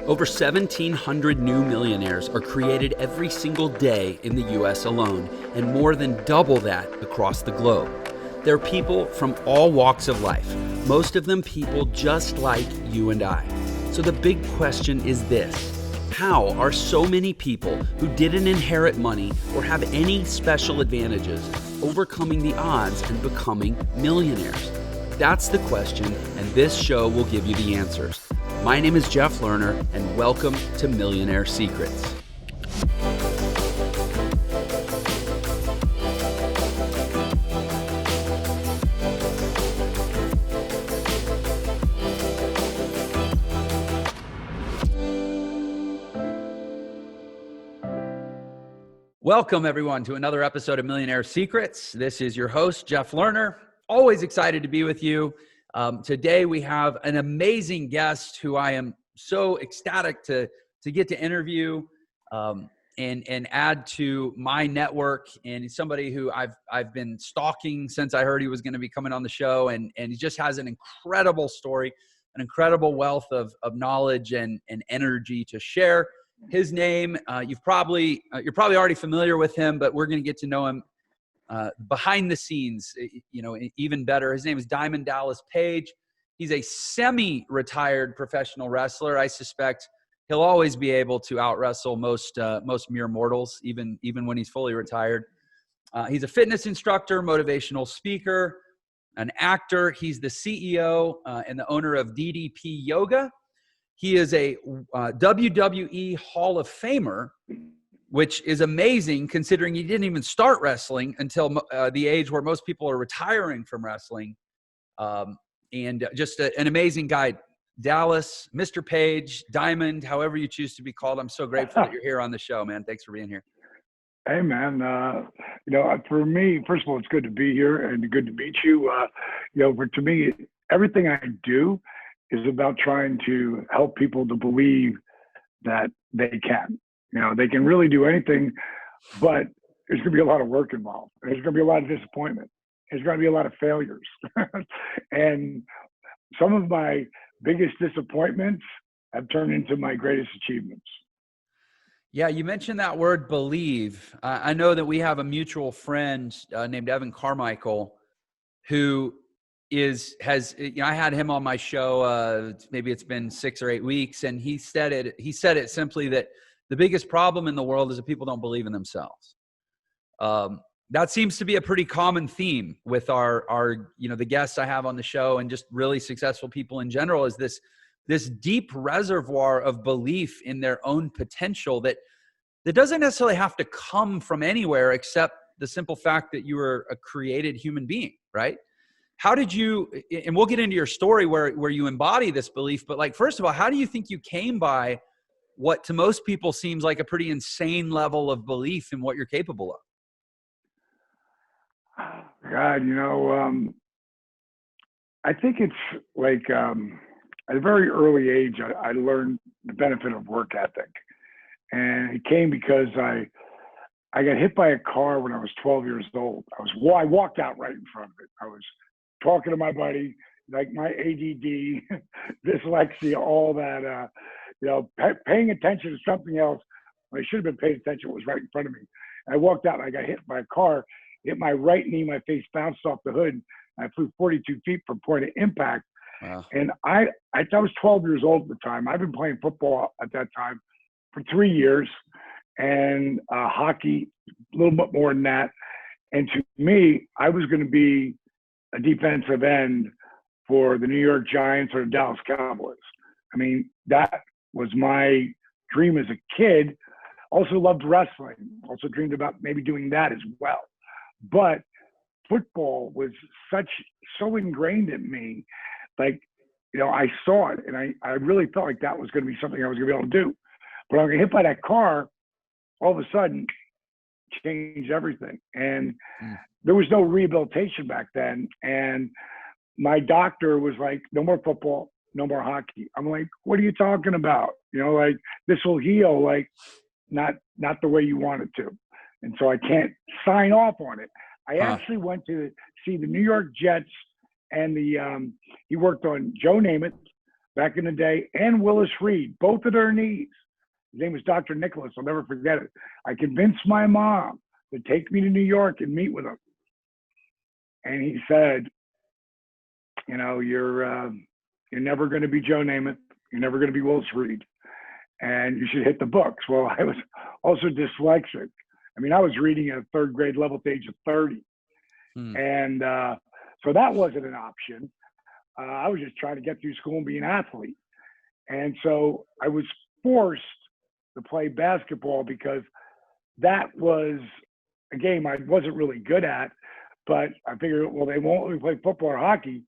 Over 1,700 new millionaires are created every single day in the US alone, and more than double that across the globe. They're people from all walks of life, most of them people just like you and I. So the big question is this: how are so many people who didn't inherit money or have any special advantages overcoming the odds and becoming millionaires? That's the question, and this show will give you the answers. My name is Jeff Lerner, and welcome to Millionaire Secrets. Welcome, everyone, to another episode of Millionaire Secrets. This is your host, Jeff Lerner. Always excited to be with you. Today, we have an amazing guest who I am so ecstatic to get to interview and add to my network. And he's somebody who I've been stalking since I heard he was going to be coming on the show. And he just has an incredible story, an incredible wealth of knowledge and energy to share. His name, you're probably already familiar with him, but we're going to get to know him behind the scenes, even better. His name is Diamond Dallas Page. He's a semi-retired professional wrestler. I suspect he'll always be able to out-wrestle most mere mortals, even when he's fully retired. He's a fitness instructor, motivational speaker, an actor. He's the CEO and the owner of DDP Yoga. He is a WWE Hall of Famer, which is amazing considering he didn't even start wrestling until the age where most people are retiring from wrestling. And just an amazing guy. Dallas, Mr. Page, Diamond, however you choose to be called. I'm so grateful that you're here on the show, man. Thanks for being here. Hey, man. For me, first of all, it's good to be here and good to meet you. To me, everything I do is about trying to help people to believe that they can. They can really do anything, but there's going to be a lot of work involved. There's going to be a lot of disappointment. There's going to be a lot of failures. And some of my biggest disappointments have turned into my greatest achievements. Yeah, you mentioned that word believe. I know that we have a mutual friend named Evan Carmichael who I had him on my show, maybe it's been 6 or 8 weeks, and he said it simply that the biggest problem in the world is that people don't believe in themselves. That seems to be a pretty common theme with our the guests I have on the show and just really successful people in general, is this deep reservoir of belief in their own potential that doesn't necessarily have to come from anywhere except the simple fact that you are a created human being, right? How did you, and we'll get into your story where you embody this belief, but first of all, how do you think you came by what to most people seems like a pretty insane level of belief in what you're capable of? God, I think it's at a very early age, I learned the benefit of work ethic. And it came because I got hit by a car when I was 12 years old. I walked out right in front of it. I was talking to my buddy, like my ADD, dyslexia, all that, paying attention to something else. When I should have been paying attention, was right in front of me. And I walked out and I got hit by a car, hit my right knee, my face bounced off the hood. I flew 42 feet from point of impact. Wow. And I was 12 years old at the time. I've been playing football at that time for 3 years, and hockey, a little bit more than that. And to me, I was going to be a defensive end for the New York Giants or the Dallas Cowboys. I mean, that was my dream as a kid. Also loved wrestling. Also dreamed about maybe doing that as well. But football was so ingrained in me. I saw it, and I really felt like that was going to be something I was going to be able to do. But I got hit by that car, all of a sudden, changed everything. And there was no rehabilitation back then. And my doctor was like, no more football, no more hockey. I'm like, what are you talking about? This will heal, not the way you want it to. And so I can't sign off on it. I actually went to see the New York Jets, and he worked on Joe Namath, back in the day, and Willis Reed, both of their knees. His name was Dr. Nicholas. I'll never forget it. I convinced my mom to take me to New York and meet with him. And he said, you're never going to be Joe Namath. You're never going to be Willis Reed. And you should hit the books. Well, I was also dyslexic. I mean, I was reading at a third grade level at the age of 30. And so that wasn't an option. I was just trying to get through school and be an athlete. And so I was forced to play basketball because that was a game I wasn't really good at. But I figured, well, they won't let me play football or hockey.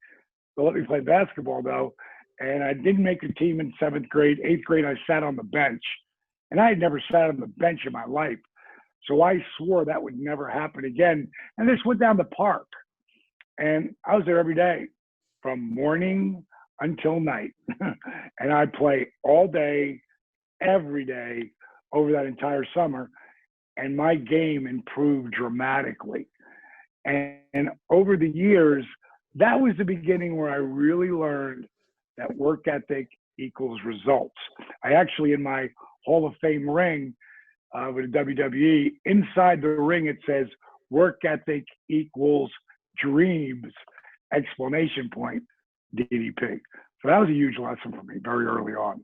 They'll let me play basketball, though. And I didn't make the team in 7th grade. 8th grade, I sat on the bench. And I had never sat on the bench in my life. So I swore that would never happen again. And this went down the park. And I was there every day from morning until night. And I'd play all day, every day over that entire summer. And my game improved dramatically. And over the years, that was the beginning where I really learned that work ethic equals results. I actually, in my Hall of Fame ring with the WWE, inside the ring, it says work ethic equals dreams, exclamation point, DDP. So that was a huge lesson for me very early on.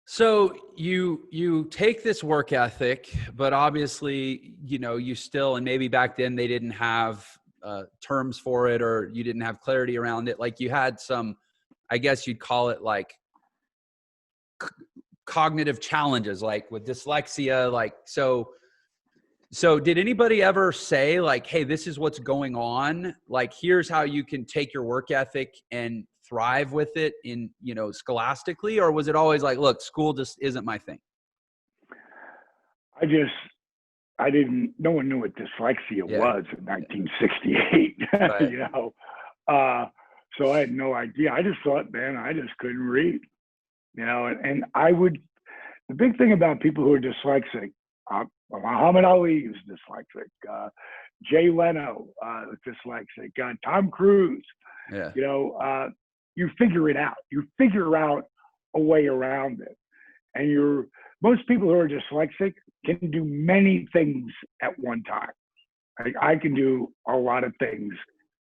So you take this work ethic, but obviously, you still, and maybe back then they didn't have terms for it, or you didn't have clarity around it. Like you had some, I guess you'd call it like cognitive challenges, like with dyslexia, like, so did anybody ever say like, hey, this is what's going on? Like, here's how you can take your work ethic and thrive with it in, scholastically? Or was it always like, look, school just isn't my thing? No one knew what dyslexia was in 1968, right. So I had no idea. I just thought, man, I just couldn't read, and the big thing about people who are dyslexic, Muhammad Ali was dyslexic, Jay Leno was dyslexic, Tom Cruise, you figure it out. You figure out a way around it. And most people who are dyslexic can do many things at one time. Like I can do a lot of things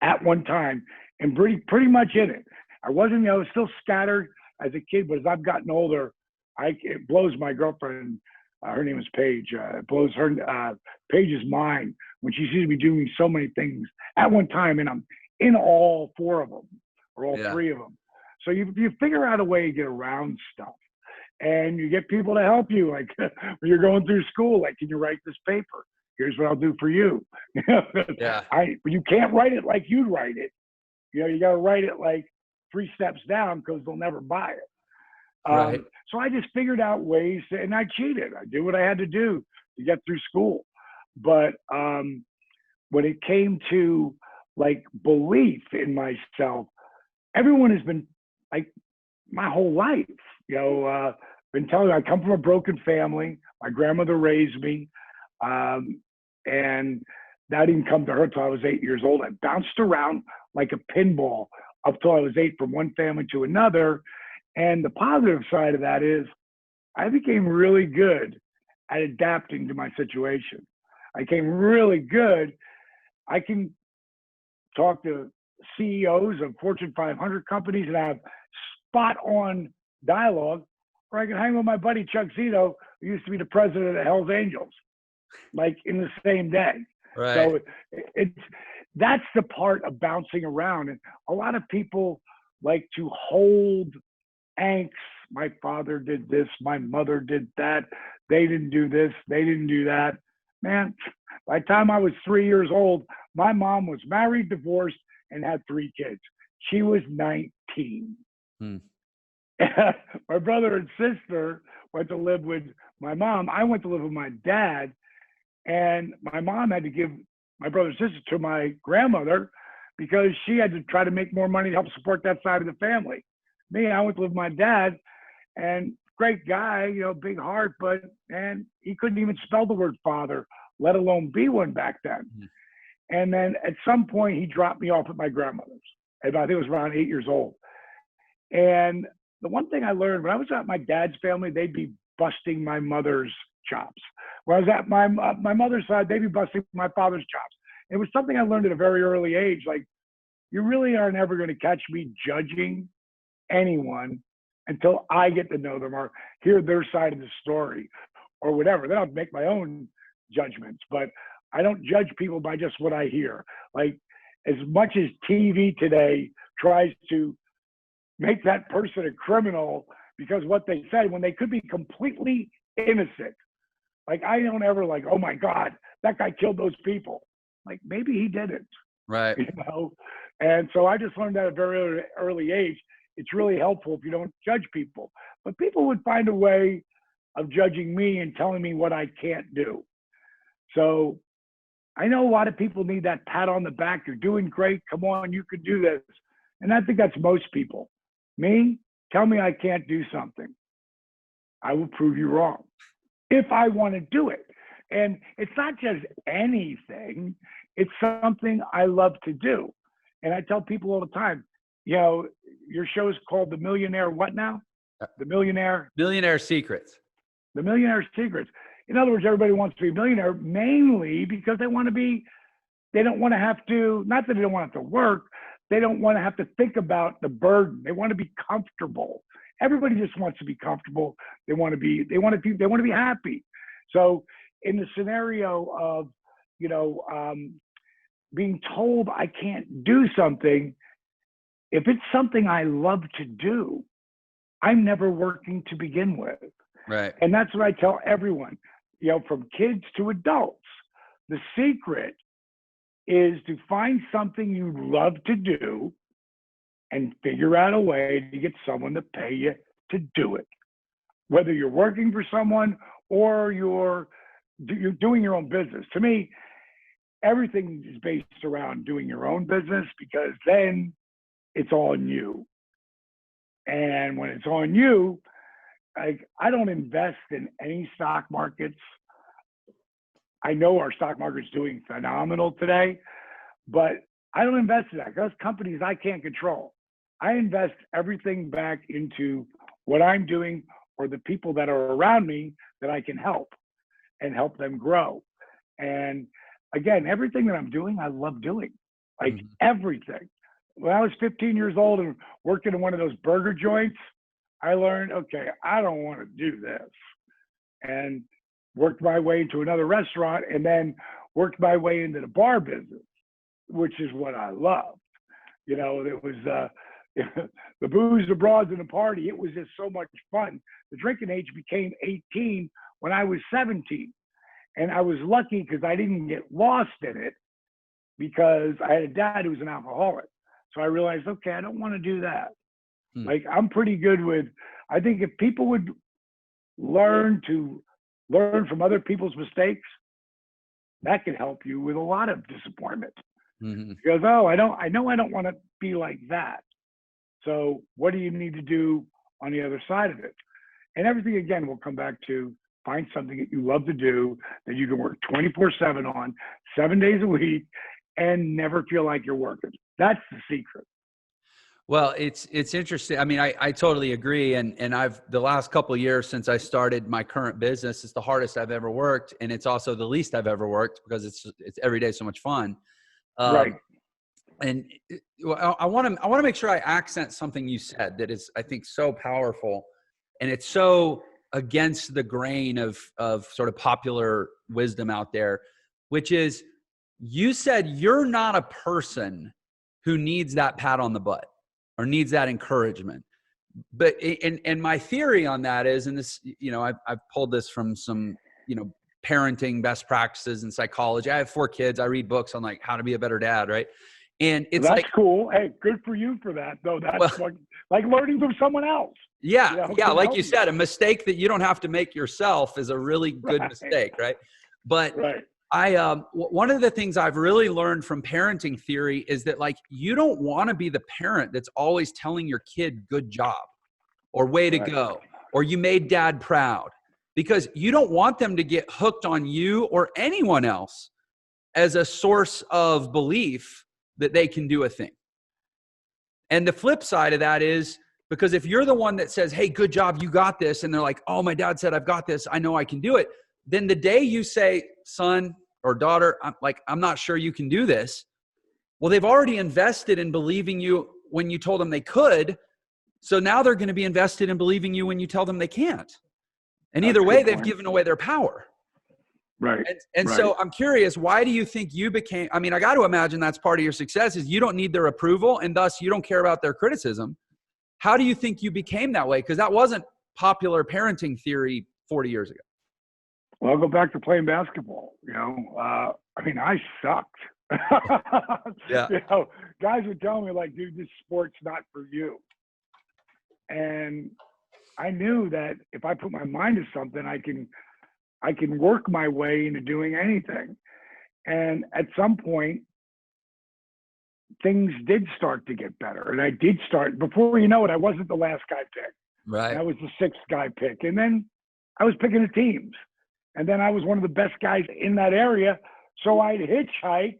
at one time and pretty much in it. I was still scattered as a kid, but as I've gotten older, it blows my girlfriend, her name is Paige, it blows Paige's mind when she sees me doing so many things at one time, and I'm in all 4 of them, or all 3 of them. So you figure out a way to get around stuff, and you get people to help you. Like when you're going through school, like, can you write this paper? Here's what I'll do for you. Yeah. But you can't write it like you'd write it. You got to write it like 3 steps down because they'll never buy it. Right. So I just figured out ways and I cheated. I did what I had to do to get through school. But when it came to like belief in myself, everyone has been like my whole life, been telling I come from a broken family. My grandmother raised me. And that didn't come to her till I was 8 years old. I bounced around like a pinball up till I was 8 from one family to another. And the positive side of that is I became really good at adapting to my situation. I became really good. I can talk to CEOs of Fortune 500 companies and have spot on dialogue, or I can hang with my buddy Chuck Zito, who used to be the president of Hell's Angels, like in the same day. Right. So that's the part of bouncing around. And a lot of people like to hold angst. My father did this, my mother did that. They didn't do this, they didn't do that. Man, by the time I was 3 years old, my mom was married, divorced, and had 3 kids. She was 19. My brother and sister went to live with my mom. I went to live with my dad, and my mom had to give my brother and sister to my grandmother because she had to try to make more money to help support that side of the family. Me, I went to live with my dad, and great guy, big heart, but man, he couldn't even spell the word father, let alone be one back then. And then at some point, he dropped me off at my grandmother's. And I think it was around 8 years old. And the one thing I learned when I was at my dad's family, they'd be busting my mother's chops. When I was at my mother's side, they'd be busting my father's chops. It was something I learned at a very early age. Like, you really are never going to catch me judging anyone until I get to know them or hear their side of the story or whatever. Then I'll make my own judgments. But I don't judge people by just what I hear. Like, as much as TV today tries to make that person a criminal because what they said when they could be completely innocent. Like, I don't ever like, oh my God, that guy killed those people. Like, maybe he didn't. Right. You know? And so I just learned that at a very early age. It's really helpful if you don't judge people. But people would find a way of judging me and telling me what I can't do. So I know a lot of people need that pat on the back. You're doing great. Come on, you can do this. And I think that's most people. Me, tell me I can't do something. I will prove you wrong if I want to do it. And it's not just anything. It's something I love to do. And I tell people all the time, you know, your show is called The Millionaire what now? The Millionaire Secrets. The Millionaire Secrets. In other words, everybody wants to be a millionaire mainly because they want to be, they don't want to have to, not that they don't want to have to work, they don't want to have to think about the burden. They want to be comfortable. Everybody just wants to be comfortable. They want to be happy. So in the scenario of, you know, being told I can't do something, if it's something I love to do, I'm never working to begin with. Right. And that's what I tell everyone, you know, from kids to adults. The secret is to find something you love to do and figure out a way to get someone to pay you to do it. Whether you're working for someone or you're doing your own business. To me, everything is based around doing your own business because then it's on you. And when it's on you, like, I don't invest in any stock markets. I know our stock market's doing phenomenal today, but I don't invest in that. Those companies I can't control. I invest everything back into what I'm doing or the people that are around me that I can help and help them grow. And again, everything that I'm doing, I love doing, like everything. When I was 15 years old and working in one of those burger joints, I learned, okay, I don't want to do this. And worked my way into another restaurant and then worked my way into the bar business, which is what I loved. You know, it was the booze, the broads, and the party. It was just so much fun. The drinking age became 18 when I was 17. And I was lucky because I didn't get lost in it because I had a dad who was an alcoholic. So I realized, okay, I don't want to do that. Like, I'm pretty good with, I think if people would learn from other people's mistakes, that could help you with a lot of disappointment. Because, oh, I know I don't want to be like that. So what do you need to do on the other side of it? And everything, again, will come back to find something that you love to do, that you can work 24/7 on, 7 days a week, and never feel like you're working. That's the secret. Well, it's interesting. I mean, I totally agree. And I've, the last couple of years since I started my current business, it's the hardest I've ever worked. And it's also the least I've ever worked because it's every day so much fun. Right. And I want to make sure I accent something you said that is, I think, so powerful, and it's so against the grain of sort of popular wisdom out there, which is, you said you're not a person who needs that pat on the butt or needs that encouragement. But, and my theory on that is, and this, you know, I've pulled this from some, you know, parenting best practices in psychology. I have 4 kids. I read books on like how to be a better dad. Right. And it's that's like, cool. Hey, good for you for that though. That's like learning from someone else. Yeah. You know, yeah. Like you said, a mistake that you don't have to make yourself is a really good mistake. Right. But one of the things I've really learned from parenting theory is that, like, you don't want to be the parent that's always telling your kid good job or way to go, or you made dad proud, because you don't want them to get hooked on you or anyone else as a source of belief that they can do a thing. And the flip side of that is, Because if you're the one that says, hey, good job, you got this, and they're like, oh, my dad said I've got this, I know I can do it, then the day you say, son or daughter, I'm not sure you can do this, well, they've already invested in believing you when you told them they could. So now they're going to be invested in believing you when you tell them they can't. And either way, they've given away their power. Right. And right. So I'm curious, why do you think you became, I mean, I got to imagine that's part of your success is you don't need their approval and thus you don't care about their criticism. How do you think you became that way? Because that wasn't popular parenting theory 40 years ago. Well, I'll go back to playing basketball. I mean, I sucked. Yeah. Guys would tell me like, dude, this sport's not for you. And I knew that if I put my mind to something, I can work my way into doing anything. And at some point, things did start to get better. And I did start, before you know it, I wasn't the last guy picked. Right. I was the sixth guy picked. And then I was picking the teams. And then I was one of the best guys in that area. So I'd hitchhike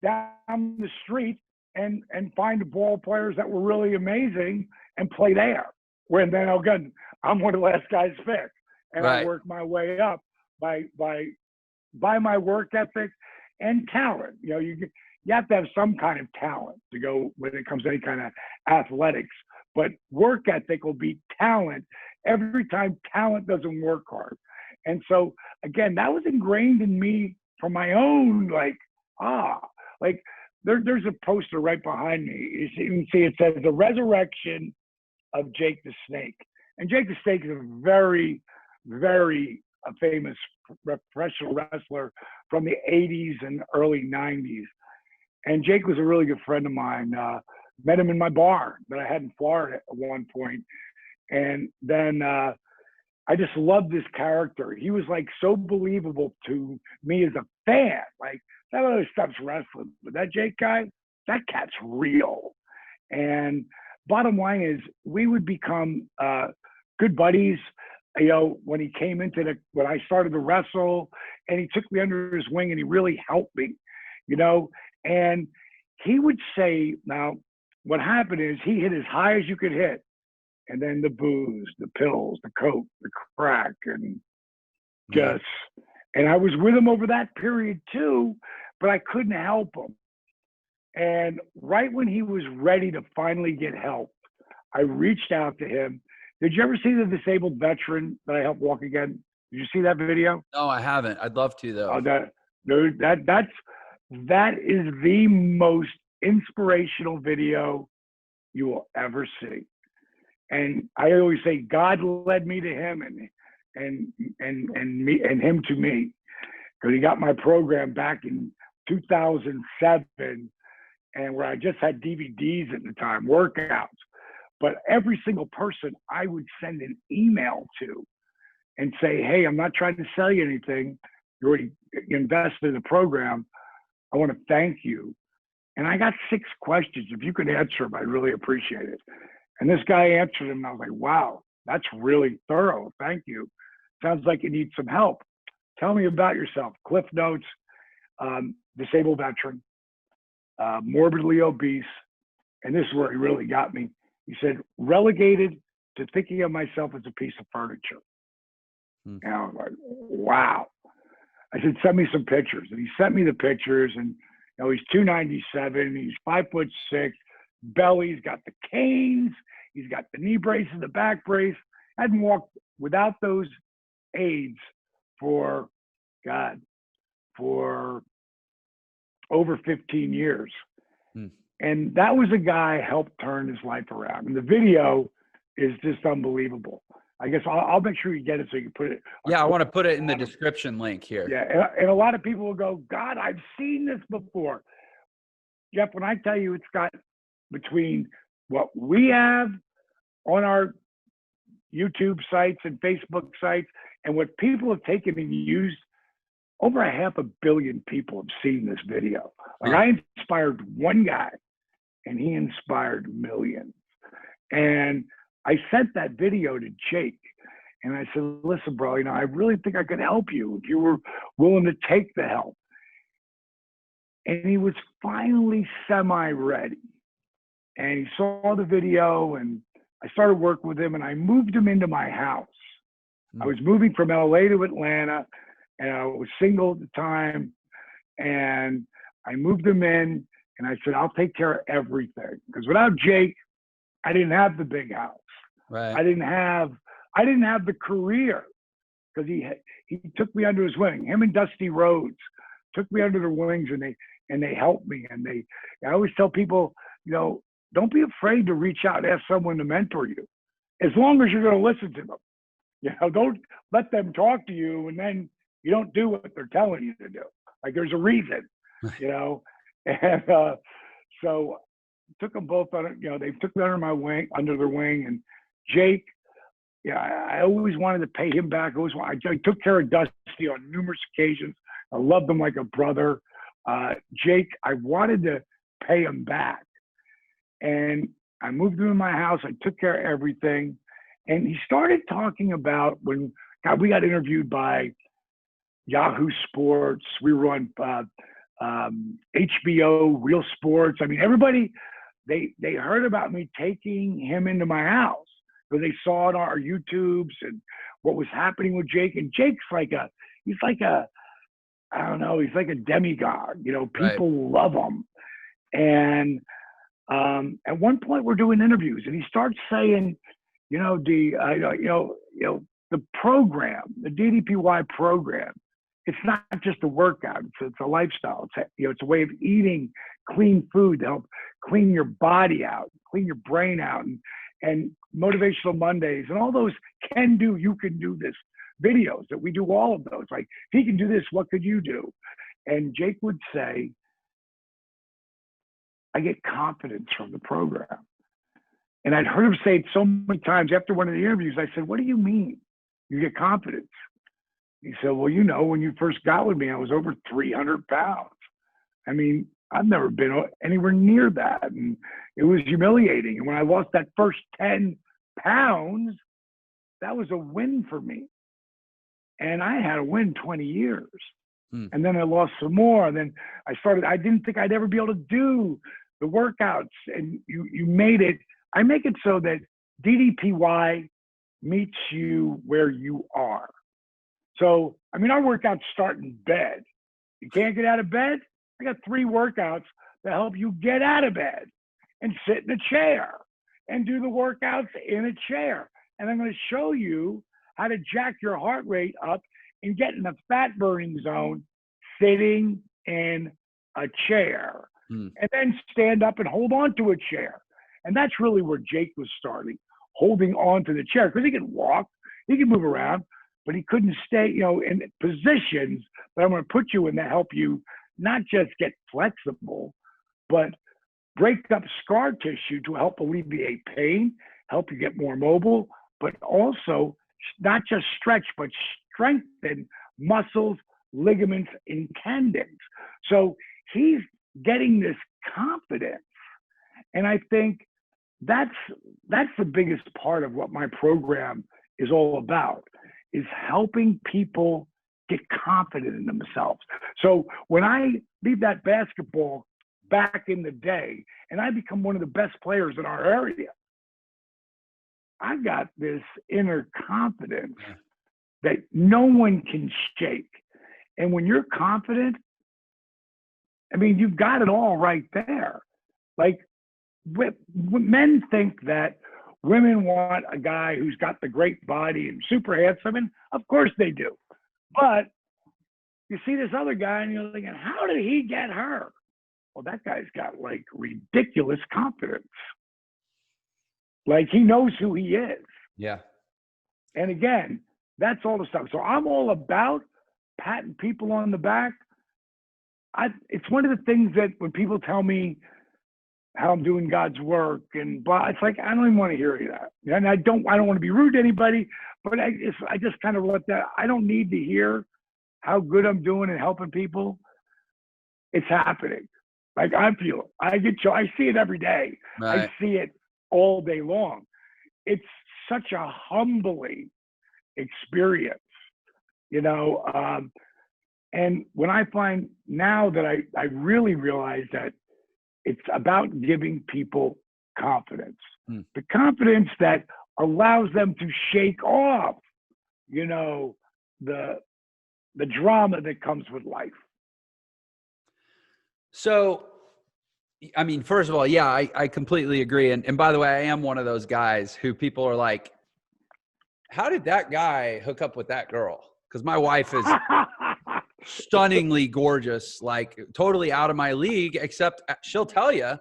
down the street and find ball players that were really amazing and play there. When then again, I'm one of the last guys picked. And right. I worked my way up by my work ethic and talent. You have to have some kind of talent to go when it comes to any kind of athletics. But work ethic will beat talent every time talent doesn't work hard. And so again, that was ingrained in me from my own there's a poster right behind me. You can see it says The Resurrection of Jake the Snake. And Jake the Snake is a very, very famous professional wrestler from the 80s and early 90s. And Jake was a really good friend of mine. Met him in my bar that I had in Florida at one point. And then I just loved this character. He was like so believable to me as a fan. Like that other stuff's wrestling, but that Jake guy, that cat's real. And bottom line is we would become good buddies. When he came when I started to wrestle and he took me under his wing and he really helped me, and he would say, now what happened is he hit as high as you could hit. And then the booze, the pills, the coke, the crack, and and I was with him over that period too, but I couldn't help him. And right when he was ready to finally get help, I reached out to him. Did you ever see the disabled veteran that I helped walk again? Did you see that video? No, I haven't. I'd love to though. That is the most inspirational video you will ever see. And I always say God led me to him and him to me, because he got my program back in 2007, and where I just had DVDs at the time, workouts. But every single person I would send an email to and say, hey, I'm not trying to sell you anything. You already invested in the program. I want to thank you. And I got 6 questions. If you could answer them, I'd really appreciate it. And this guy answered them, and I was like, wow, that's really thorough. Thank you. Sounds like you need some help. Tell me about yourself. Cliff Notes, disabled veteran, morbidly obese. And this is where he really got me. He said, relegated to thinking of myself as a piece of furniture. And I was like, wow. I said, send me some pictures. And he sent me the pictures. And he's 297. He's 5'6", belly. He's got the canes. He's got the knee brace and the back brace. I hadn't walked without those aids for over 15 years. And that was a guy helped turn his life around. And the video is just unbelievable. I guess I'll make sure you get it so you can put it. Yeah, I want to put it in the description link here. Yeah, and a lot of people will go, God, I've seen this before. Jeff, when I tell you it's got between what we have on our YouTube sites and Facebook sites and what people have taken and used, over 500 million people have seen this video. Like I inspired one guy and he inspired millions. And I sent that video to Jake and I said, listen, bro, I really think I could help you if you were willing to take the help. And he was finally semi-ready. And he saw the video and I started working with him and I moved him into my house. I was moving from LA to Atlanta and I was single at the time. And I moved him in and I said, I'll take care of everything. Because without Jake, I didn't have the big house. Right. I didn't have the career because he took me under his wing. Him and Dusty Rhodes took me under their wings and they helped me. And I always tell people, don't be afraid to reach out and ask someone to mentor you, as long as you're going to listen to them. Don't let them talk to you and then you don't do what they're telling you to do. Like there's a reason, and so took them both under, they took me under their wing. And Jake, I always wanted to pay him back. I took care of Dusty on numerous occasions. I loved him like a brother. Jake, I wanted to pay him back. And I moved him in my house. I took care of everything. And he started talking about when we got interviewed by Yahoo Sports. We were on HBO, Real Sports. I mean, everybody, they heard about me taking him into my house because they saw it on our YouTubes and what was happening with Jake. And Jake's he's like a demigod. People love him. And at one point we're doing interviews and he starts saying, the program, the DDPY program, it's not just a workout. It's a lifestyle. It's a way of eating clean food to help clean your body out, clean your brain out, and Motivational Mondays and all those you can do this videos that we do, all of those. Like, if he can do this, what could you do? And Jake would say, I get confidence from the program. And I'd heard him say it so many times after one of the interviews. I said, what do you mean you get confidence? He said, well, when you first got with me, I was over 300 pounds. I mean, I've never been anywhere near that. And it was humiliating. And when I lost that first 10 pounds, that was a win for me. And I had to win 20 years. And then I lost some more. And then I didn't think I'd ever be able to do the workouts. And you made it. I make it so that DDPY meets you where you are. So, our workouts start in bed. You can't get out of bed? I got 3 workouts that help you get out of bed and sit in a chair and do the workouts in a chair. And I'm going to show you how to jack your heart rate up and get in the fat burning zone sitting in a chair. And then stand up and hold on to a chair. And that's really where Jake was starting, holding on to the chair, because he can walk, he can move around, but he couldn't stay, in positions that I'm going to put you in that help you not just get flexible, but break up scar tissue to help alleviate pain, help you get more mobile, but also not just stretch, but strengthen muscles, ligaments, and tendons. So he's getting this confidence. And I think that's the biggest part of what my program is all about, is helping people get confident in themselves. So when I leave that basketball back in the day and I become one of the best players in our area, I got this inner confidence that no one can shake. And when you're confident, you've got it all right there. Like, men think that women want a guy who's got the great body and super handsome, and of course they do. But you see this other guy and you're thinking, how did he get her? Well, that guy's got ridiculous confidence. Like, he knows who he is. Yeah. And again, that's all the stuff. So I'm all about patting people on the back. It's one of the things that when people tell me how I'm doing God's work and blah, it's like, I don't even want to hear that. And I don't want to be rude to anybody, but I just kind of let that. I don't need to hear how good I'm doing and helping people. It's happening. Like, I feel it. I see it every day. Right. I see it all day long. It's such a humbling experience, and when I find now that I really realize that it's about giving people confidence. Mm. The confidence that allows them to shake off, you know, the drama that comes with life. So, I mean, first of all, yeah, I completely agree. And by the way, I am one of those guys who people are like, how did that guy hook up with that girl? Because my wife is stunningly gorgeous, like totally out of my league, except she'll tell you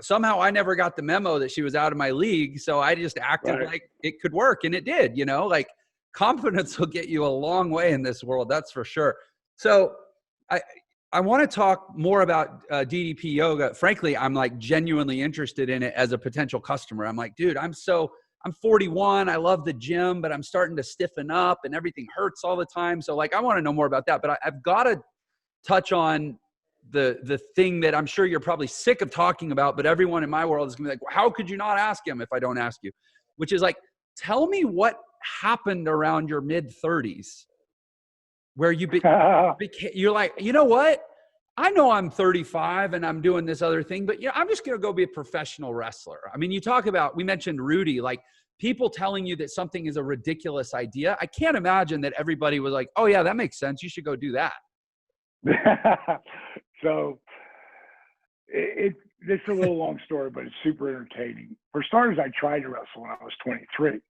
somehow I never got the memo that she was out of my league. So I just acted like it could work, and it did, you know, like confidence will get you a long way in this world. That's for sure. So I want to talk more about DDP yoga. Frankly, I'm like genuinely interested in it as a potential customer. I'm like, dude, I'm 41. I love the gym, but I'm starting to stiffen up and everything hurts all the time. So like, I want to know more about that, but I've got to touch on the thing that I'm sure you're probably sick of talking about, but everyone in my world is gonna be like, well, how could you not ask him if I don't ask you? Which is like, tell me what happened around your mid 30s where you're like, you know what? I know I'm 35 and I'm doing this other thing, but I'm just going to go be a professional wrestler. I mean, we mentioned Rudy, like people telling you that something is a ridiculous idea. I can't imagine that everybody was like, oh yeah, that makes sense. You should go do that. So it's a little long story, but it's super entertaining. For starters, I tried to wrestle when I was 23.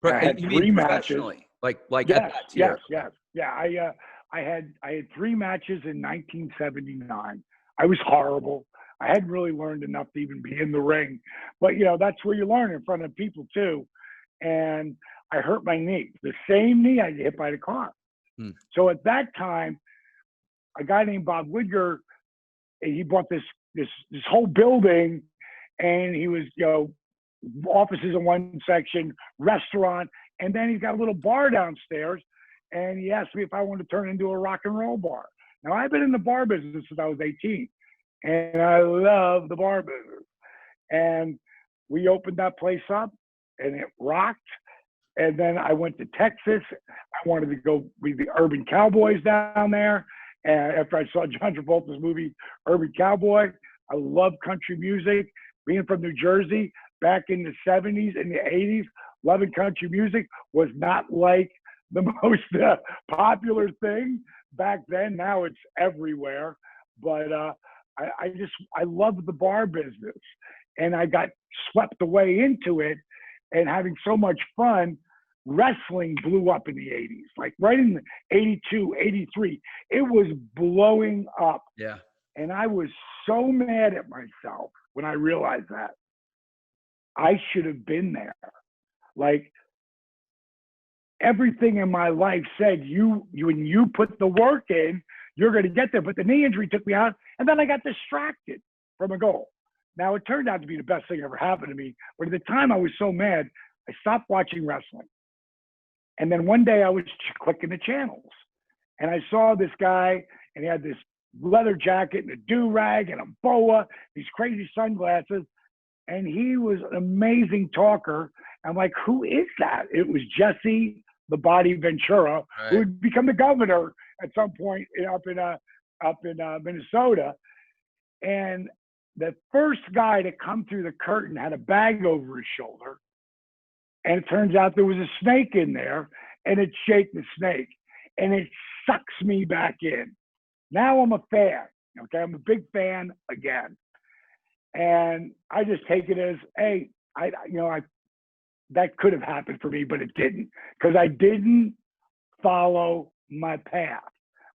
I had three matches. Like yes, at that tier. Yes. Yeah, I had 3 matches in 1979. I was horrible. I hadn't really learned enough to even be in the ring, but that's where you learn, in front of people too. And I hurt my knee, the same knee I hit by the car. So at that time, a guy named Bob Widger, he bought this whole building, and he was, offices in one section, restaurant, and then he's got a little bar downstairs. And he asked me if I wanted to turn it into a rock and roll bar. Now, I've been in the bar business since I was 18, and I love the bar business. And we opened that place up, and it rocked. And then I went to Texas. I wanted to go be the Urban Cowboys down there. And after I saw John Travolta's movie, Urban Cowboy, I love country music. Being from New Jersey back in the 70s and the 80s, loving country music was not like the most popular thing back then. Now it's everywhere. But I loved the bar business, and I got swept away into it, and having so much fun. Wrestling blew up in the 80s, like right in 82, 83. It was blowing up. Yeah. And I was so mad at myself when I realized that. I should have been there. Like, everything in my life said, when you put the work in, you're going to get there. But the knee injury took me out, and then I got distracted from a goal. Now, it turned out to be the best thing ever happened to me. But at the time, I was so mad, I stopped watching wrestling. And then one day I was clicking the channels, and I saw this guy, and he had this leather jacket and a do-rag and a boa, these crazy sunglasses. And he was an amazing talker. I'm like, who is that? It was Jesse the Body Ventura, right, who would become the governor at some point up in Minnesota. And the first guy to come through the curtain had a bag over his shoulder. And it turns out there was a snake in there, and it shaked the snake, and it sucks me back in. Now I'm a fan. Okay, I'm a big fan again, and I just take it as, hey, that could have happened for me, but it didn't, because I didn't follow my path.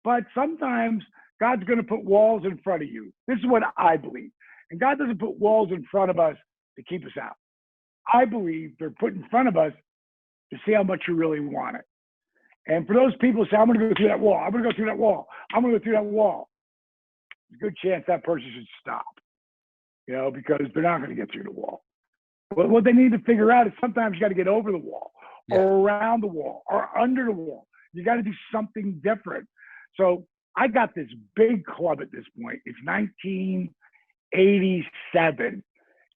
But sometimes God's going to put walls in front of you. This is what I believe, and God doesn't put walls in front of us to keep us out. I believe they're put in front of us to see how much you really want it. And for those people who say, I'm going to go through that wall, I'm going to go through that wall, I'm going to go through that wall, there's a good chance that person should stop, because they're not going to get through the wall. But what they need to figure out is sometimes you got to get over the wall, or around the wall, or under the wall. You got to do something different. So I got this big club at this point. It's 1987,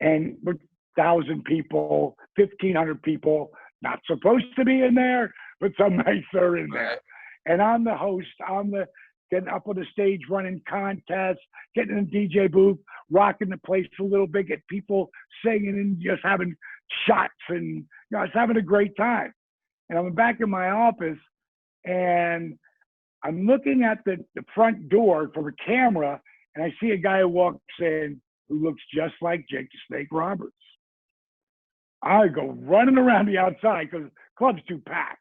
and we're 1,000 people, 1,500 people, not supposed to be in there, but some nights are in there. And I'm the host. I'm getting up on the stage, running contests, getting in the DJ booth, rocking the place a little bit, get people singing and just having shots, and I was having a great time. And I'm back in my office, and I'm looking at the front door from a camera, and I see a guy who walks in who looks just like Jake the Snake Roberts. I go running around the outside because the club's too packed.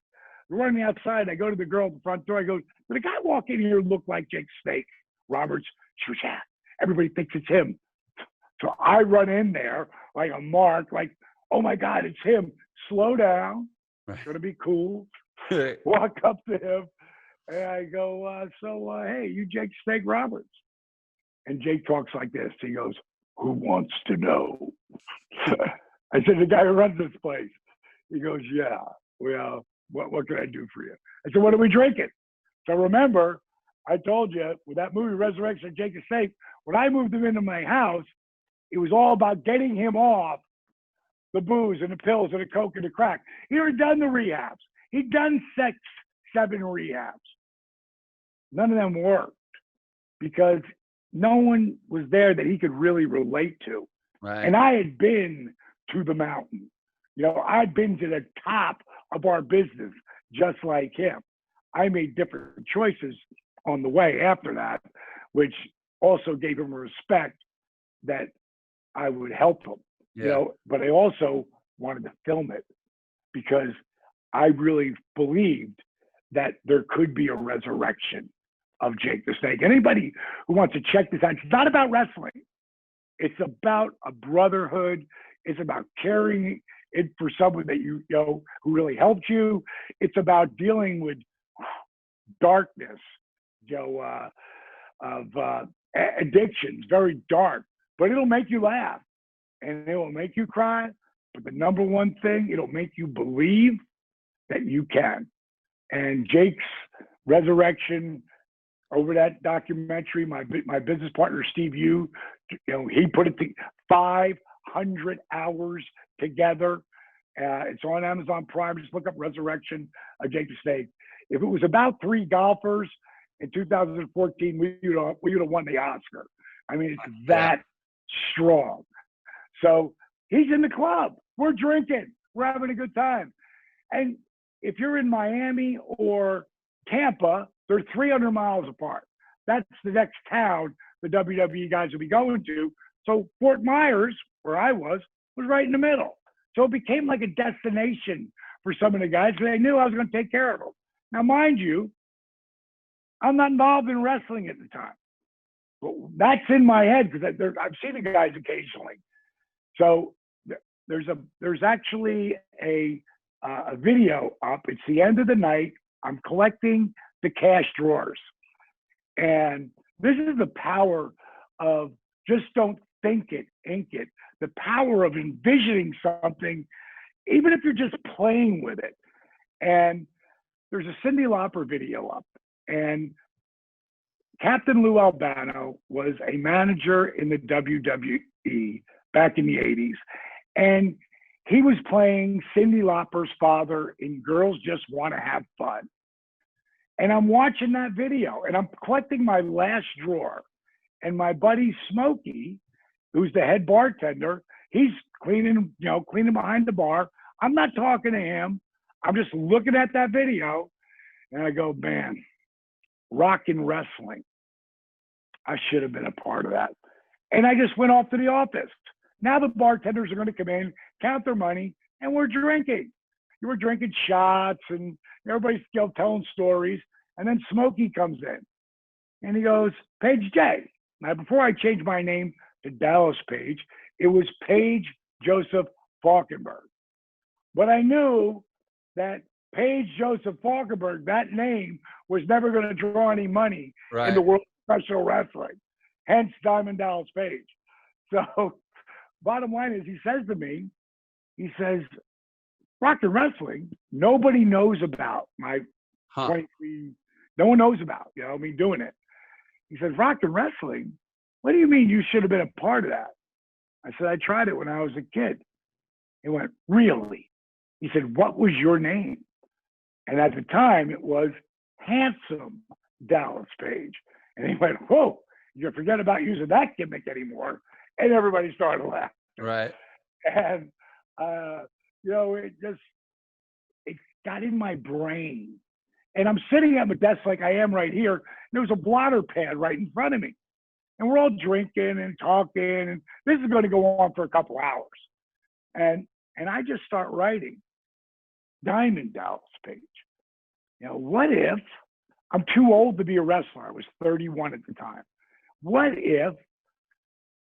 Running outside, I go to the girl at the front door. I go, did a guy walk in here look like Jake Snake Roberts? She was, yeah. Everybody thinks it's him. So I run in there like a mark, like, oh my God, it's him. Slow down. It's going to be cool. Walk up to him. And I go, hey, you Jake Snake Roberts? And Jake talks like this. He goes, who wants to know? I said, the guy who runs this place. He goes, yeah, well, what can I do for you? I said, what are we drinking? So remember, I told you with that movie, Resurrection of Jake the Snake, when I moved him into my house, it was all about getting him off the booze and the pills and the coke and the crack. He had done the rehabs. He'd done 7 rehabs. None of them worked because no one was there that he could really relate to. Right. And I had been to the mountain. I'd been to the top of our business just like him. I made different choices on the way after that, which also gave him a respect that I would help him, but I also wanted to film it because I really believed that there could be a resurrection of Jake the Snake. Anybody who wants to check this out, it's not about wrestling. It's about a brotherhood. It's about caring it for someone that you know who really helped you. It's about dealing with darkness, of addictions, very dark, but it'll make you laugh and it will make you cry. But the number one thing, it'll make you believe that you can. And Jake's resurrection over that documentary, my business partner, Steve Yu, he put it to 500 hours together. It's on Amazon Prime. Just look up Resurrection of Jake the Snake. If it was about 3 golfers in 2014, we would have won the Oscar. I mean, it's that strong. So he's in the club. We're drinking. We're having a good time. And if you're in Miami or Tampa, they're 300 miles apart. That's the next town the WWE guys will be going to. So Fort Myers, where I was right in the middle. So it became like a destination for some of the guys because they knew I was going to take care of them. Now, mind you, I'm not involved in wrestling at the time. But that's in my head because I've seen the guys occasionally. So there's actually a video up. It's the end of the night. I'm collecting the cash drawers. And this is the power of just don't think it, ink it. The power of envisioning something, even if you're just playing with it. And there's a Cyndi Lauper video up. And Captain Lou Albano was a manager in the WWE back in the 80s. And he was playing Cyndi Lauper's father in Girls Just Want to Have Fun. And I'm watching that video and I'm collecting my last drawer. And my buddy Smokey, who's the head bartender, he's cleaning behind the bar. I'm not talking to him. I'm just looking at that video. And I go, man, rock and wrestling. I should have been a part of that. And I just went off to the office. Now the bartenders are going to come in, count their money, and we're drinking. You were drinking shots and everybody's still telling stories. And then Smokey comes in and he goes, Paige J. Now, before I changed my name to Dallas Page, it was Paige Joseph Falkenberg. But I knew that Paige Joseph Falkenberg, that name was never going to draw any money in the world of professional wrestling, hence Diamond Dallas Page. So bottom line is, he says to me, he says, rock and wrestling, nobody knows about my 23, no one knows about, me doing it. He says, rock and wrestling? What do you mean you should have been a part of that? I said, I tried it when I was a kid. He went, really? He said, what was your name? And at the time, it was Handsome Dallas Page. And he went, whoa, you forget about using that gimmick anymore. And everybody started laughing. Right. And, it got in my brain. And I'm sitting at my desk like I am right here. And there was a blotter pad right in front of me. And we're all drinking and talking. And this is going to go on for a couple hours. And I just start writing Diamond Dallas Page. What if I'm too old to be a wrestler? I was 31 at the time. What if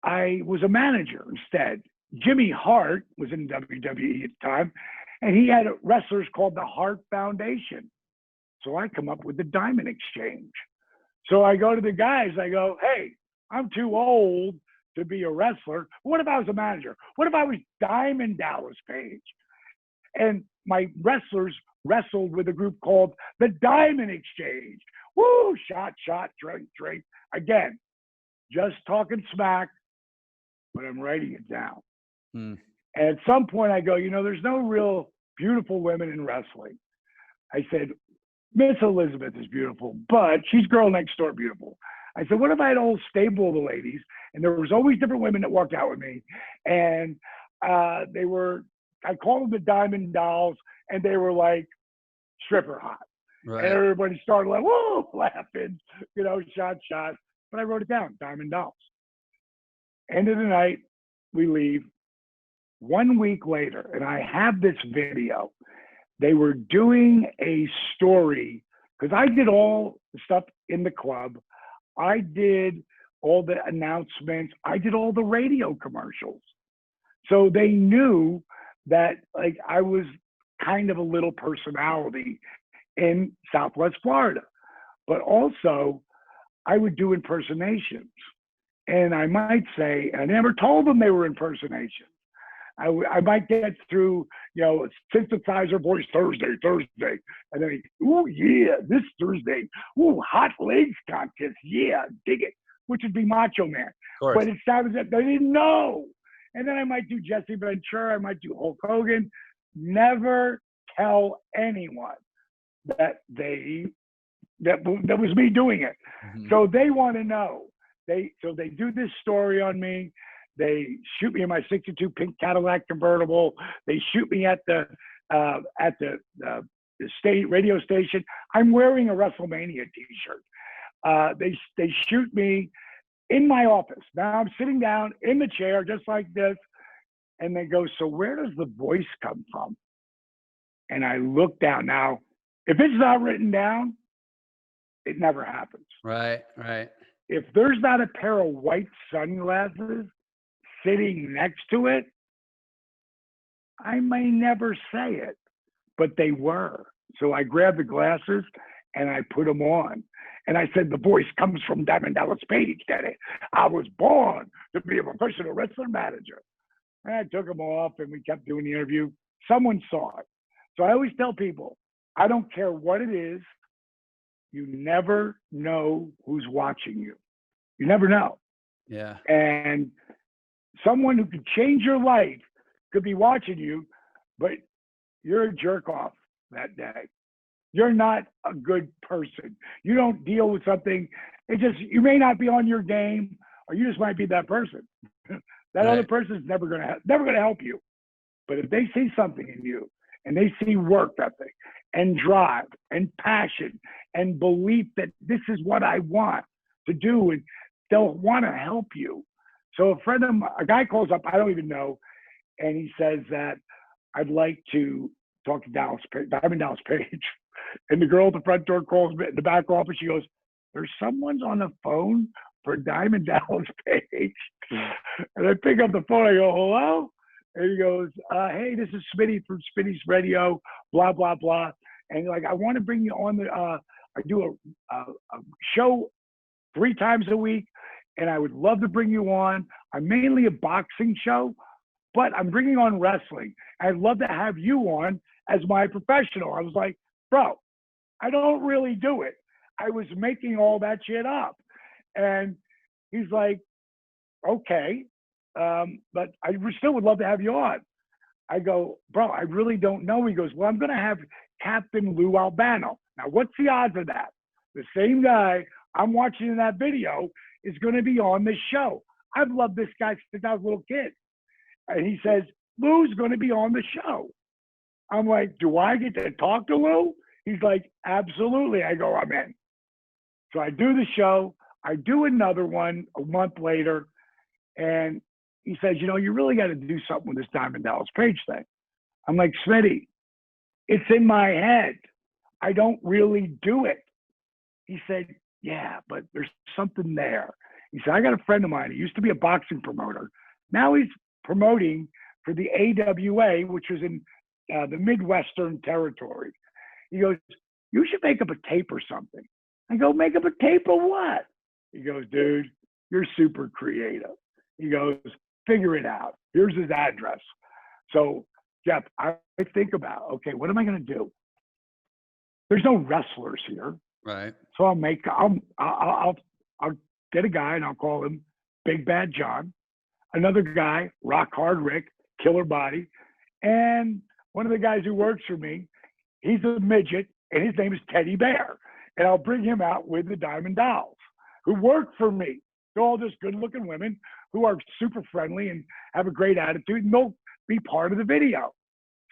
I was a manager instead? Jimmy Hart was in WWE at the time, and he had wrestlers called the Hart Foundation. So I come up with the Diamond Exchange. So I go to the guys, I go, hey, I'm too old to be a wrestler. What if I was a manager? What if I was Diamond Dallas Page? And my wrestlers wrestled with a group called the Diamond Exchange. Woo, shot, drink. Again, just talking smack, but I'm writing it down. And at some point I go, there's no real beautiful women in wrestling. I said, Miss Elizabeth is beautiful, but she's girl next door beautiful. I said, what if I had a whole stable of the ladies, and there was always different women that walked out with me, and I called them the Diamond Dolls, and they were like stripper hot. Right. And everybody started like, whoa, laughing, shot. But I wrote it down, Diamond Dolls. End of the night, we leave. 1 week later, and I have this video. They were doing a story, because I did all the stuff in the club. I did all the announcements. I did all the radio commercials. So they knew that I was kind of a little personality in Southwest Florida. But also, I would do impersonations. And I might say, I never told them they were impersonations. I might get through, synthesizer voice Thursday. And then, ooh, yeah, this Thursday. Ooh, hot legs contest. Yeah, dig it. Which would be Macho Man. But it sounded that they didn't know. And then I might do Jesse Ventura. I might do Hulk Hogan. Never tell anyone that was me doing it. Mm-hmm. So they want to know. So they do this story on me. They shoot me in my '62 pink Cadillac convertible. They shoot me at the state radio station. I'm wearing a WrestleMania T-shirt. They shoot me in my office. Now I'm sitting down in the chair just like this, and they go, "So where does the voice come from?" And I look down. Now, if it's not written down, it never happens. Right. If there's not a pair of white sunglasses sitting next to it, I may never say it, but they were. So I grabbed the glasses and I put them on. And I said, the voice comes from Diamond Dallas Page, Daddy. I was born to be a professional wrestling manager. And I took them off and we kept doing the interview. Someone saw it. So I always tell people, I don't care what it is. You never know who's watching you. You never know. Yeah. And someone who could change your life could be watching you, but you're a jerk off that day. You're not a good person. You don't deal with something. You may not be on your game, or you just might be that person. That other person is never gonna help you. But if they see something in you, and they see work ethic and drive and passion and belief that this is what I want to do, and they'll want to help you. So a guy calls up, I don't even know, and he says that I'd like to talk to Diamond Dallas Page. And the girl at the front door calls me in the back office. She goes, there's someone's on the phone for Diamond Dallas Page. And I pick up the phone. I go, hello? And he goes, hey, this is Smitty from Smitty's Radio, blah, blah, blah. And I want to bring you on I do a show 3 times a week. And I would love to bring you on. I'm mainly a boxing show, but I'm bringing on wrestling. I'd love to have you on as my professional. I was like, bro, I don't really do it. I was making all that shit up. And he's like, okay, but I still would love to have you on. I go, bro, I really don't know. He goes, well, I'm going to have Captain Lou Albano. Now, what's the odds of that? The same guy I'm watching in that video is going to be on this show. I've loved this guy since I was a little kid. And he says, Lou's going to be on the show. I'm like, do I get to talk to Lou? He's like, absolutely. I go, I'm in. So I do the show. I do another one a month later. And he says, you know, you really got to do something with this Diamond Dallas Page thing. I'm like, Smitty, it's in my head. I don't really do it. He said, yeah, but there's something there. He said, I got a friend of mine. He used to be a boxing promoter. Now he's promoting for the AWA, which was in the Midwestern territory. He goes, you should make up a tape or something. I go, make up a tape of what? He goes, dude, you're super creative. He goes, figure it out. Here's his address. So, Jeff, I think about, okay, what am I going to do? There's no wrestlers here. Right. So I'll get a guy and I'll call him Big Bad John. Another guy, Rock Hard Rick, Killer Body. And one of the guys who works for me, he's a midget and his name is Teddy Bear. And I'll bring him out with the Diamond Dolls who work for me. They're all just good looking women who are super friendly and have a great attitude and they'll be part of the video.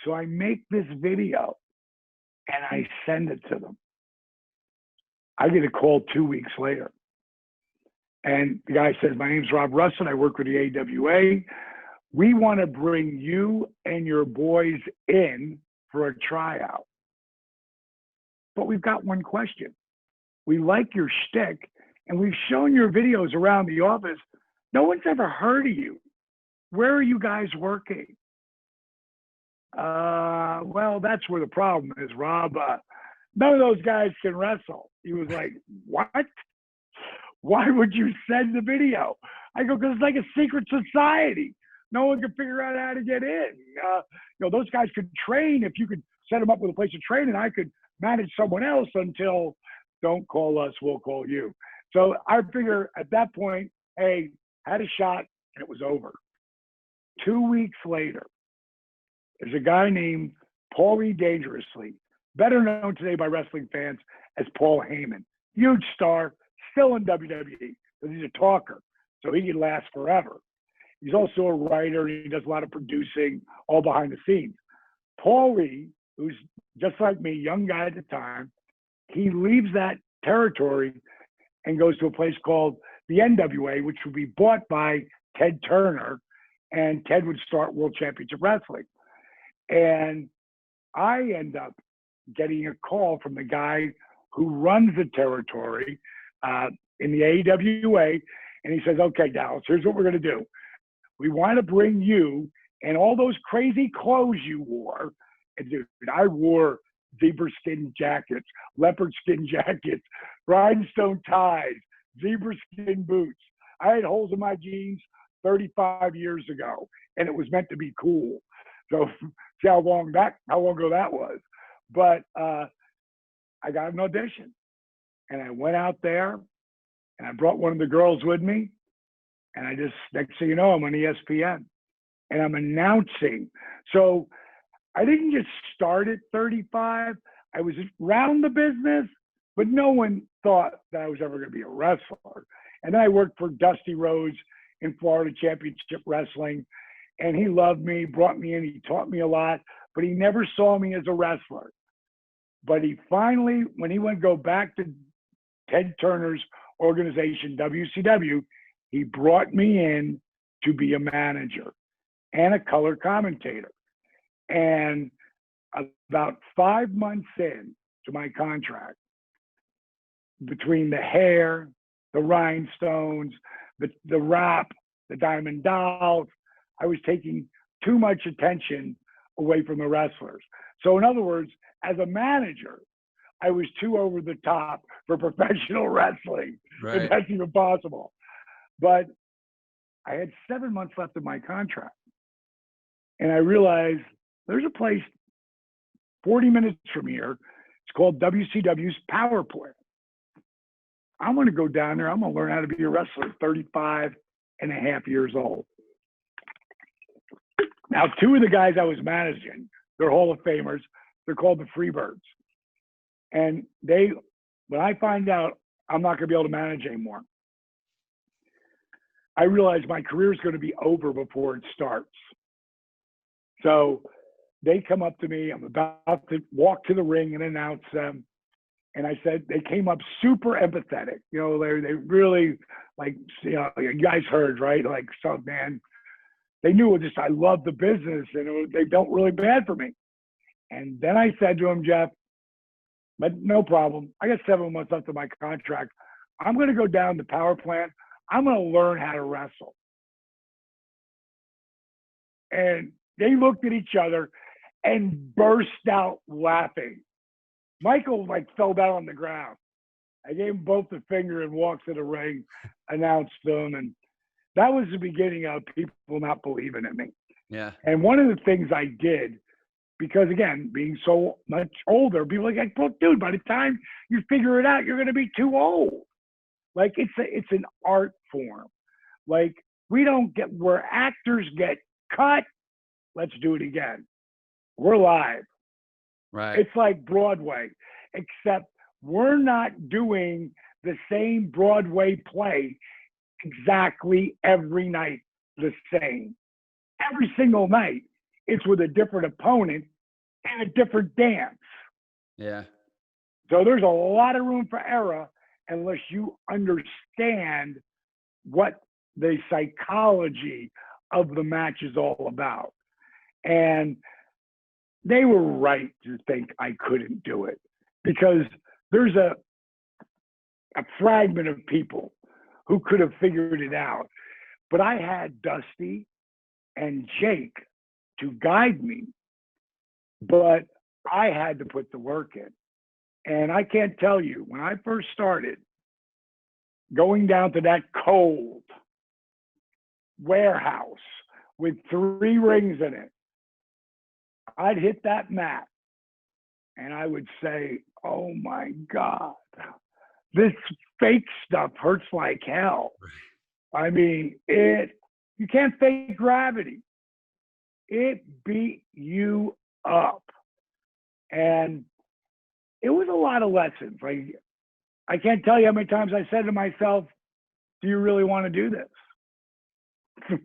So I make this video and I send it to them. I get a call 2 weeks later. And the guy says, my name's Rob Russin. I work with the AWA. We want to bring you and your boys in for a tryout. But we've got one question. We like your shtick, and we've shown your videos around the office. No one's ever heard of you. Where are you guys working? Well, that's where the problem is, Rob. None of those guys can wrestle. He was like, what? Why would you send the video? I go, because it's like a secret society. No one can figure out how to get in. Those guys could train if you could set them up with a place to train, and I could manage someone else until don't call us, we'll call you. So I figure at that point, hey, had a shot, and it was over. 2 weeks later, there's a guy named Paulie Dangerously, better known today by wrestling fans as Paul Heyman. Huge star, still in WWE, because he's a talker, so he can last forever. He's also a writer, and he does a lot of producing, all behind the scenes. Paulie, who's just like me, young guy at the time, he leaves that territory and goes to a place called the NWA, which would be bought by Ted Turner, and Ted would start World Championship Wrestling. And I end up getting a call from the guy who runs the territory in the AWA, and he says, okay, Dallas, here's what we're going to do. We want to bring you and all those crazy clothes you wore. And dude, I wore zebra skin jackets, leopard skin jackets, rhinestone ties, zebra skin boots. I had holes in my jeans 35 years ago, and it was meant to be cool. So see how long ago that was. But I got an audition, and I went out there, and I brought one of the girls with me, and I just, next thing you know, I'm on ESPN, and I'm announcing. So I didn't just start at 35. I was around the business, but no one thought that I was ever going to be a wrestler. And then I worked for Dusty Rhodes in Florida Championship Wrestling, and he loved me, brought me in, he taught me a lot, but he never saw me as a wrestler. But he finally, when he went to go back to Ted Turner's organization, WCW, he brought me in to be a manager and a color commentator. And about 5 months in to my contract, between the hair, the rhinestones, the rap, the Diamond Dolls, I was taking too much attention away from the wrestlers. So in other words, as a manager, I was too over the top for professional wrestling. Right. If that's even possible. But I had 7 months left of my contract. And I realized there's a place 40 minutes from here. It's called WCW's Power Plant. I'm going to go down there. I'm going to learn how to be a wrestler at 35 and a half years old. Now, two of the guys I was managing, they're Hall of Famers. They're called the Freebirds. And when I find out I'm not going to be able to manage anymore, I realized my career is going to be over before it starts. So they come up to me. I'm about to walk to the ring and announce them. And I said, they came up super empathetic. You know, they really, like, you know, you guys heard, right? Like, so, man, they knew just I loved the business, and they felt really bad for me. And then I said to him, Jeff, but no problem. I got 7 months left of my contract. I'm going to go down to power plant. I'm going to learn how to wrestle. And they looked at each other and burst out laughing. Michael like fell down on the ground. I gave him both the finger and walked to the ring, announced them, and that was the beginning of people not believing in me. Yeah. And one of the things I did, because again, being so much older, people are like, well, dude, by the time you figure it out, you're going to be too old. Like it's an art form. Like we don't get where actors get cut. Let's do it again. We're live. Right. It's like Broadway, except we're not doing the same Broadway play exactly every night the same. Every single night, it's with a different opponent and a different dance. Yeah. So there's a lot of room for error unless you understand what the psychology of the match is all about. And they were right to think I couldn't do it because there's a fragment of people who could have figured it out. But I had Dusty and Jake to guide me, but I had to put the work in. And I can't tell you, when I first started going down to that cold warehouse with 3 rings in it, I'd hit that mat and I would say, oh my God, this fake stuff hurts like hell. I mean, you can't fake gravity. It beat you up. And it was a lot of lessons. Like, I can't tell you how many times I said to myself, do you really want to do this?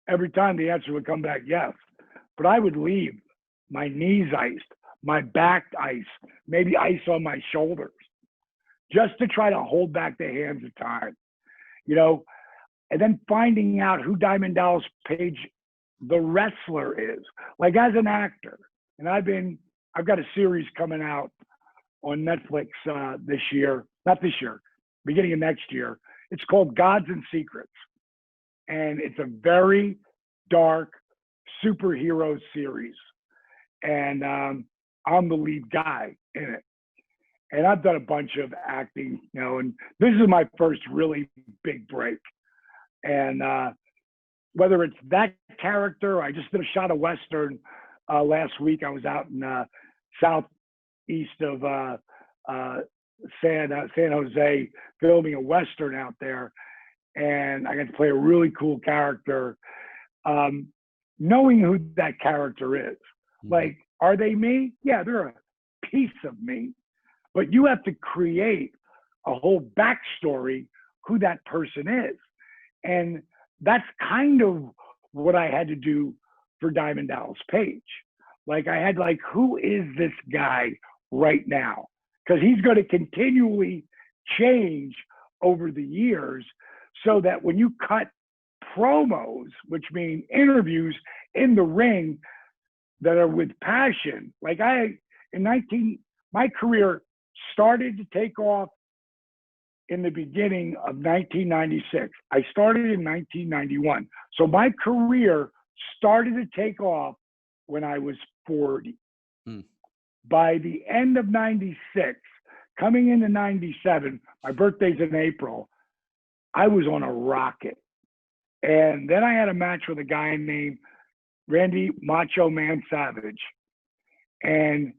Every time the answer would come back, yes. But I would leave my knees iced, my back iced, maybe ice on my shoulders, just to try to hold back the hands of time, you know, and then finding out who Diamond Dallas Page, the wrestler, is. Like as an actor, and I've got a series coming out on Netflix this year, not this year, beginning of next year. It's called Gods and Secrets. And it's a very dark superhero series. And I'm the lead guy in it. And I've done a bunch of acting, you know, and this is my first really big break. And whether it's that character, I just did a shot of Western last week. I was out in southeast of San Jose filming a Western out there. And I got to play a really cool character. Knowing who that character is. Like, are they me? Yeah, they're a piece of me. But you have to create a whole backstory who that person is. And that's kind of what I had to do for Diamond Dallas Page. Like, I had like, who is this guy right now? Because he's going to continually change over the years so that when you cut promos, which mean interviews in the ring that are with passion, like my career started to take off in the beginning of 1996. I started in 1991. So my career started to take off when I was 40. By the end of 96, coming into 97, my birthday's in April, I was on a rocket. And then I had a match with a guy named Randy Macho Man Savage. And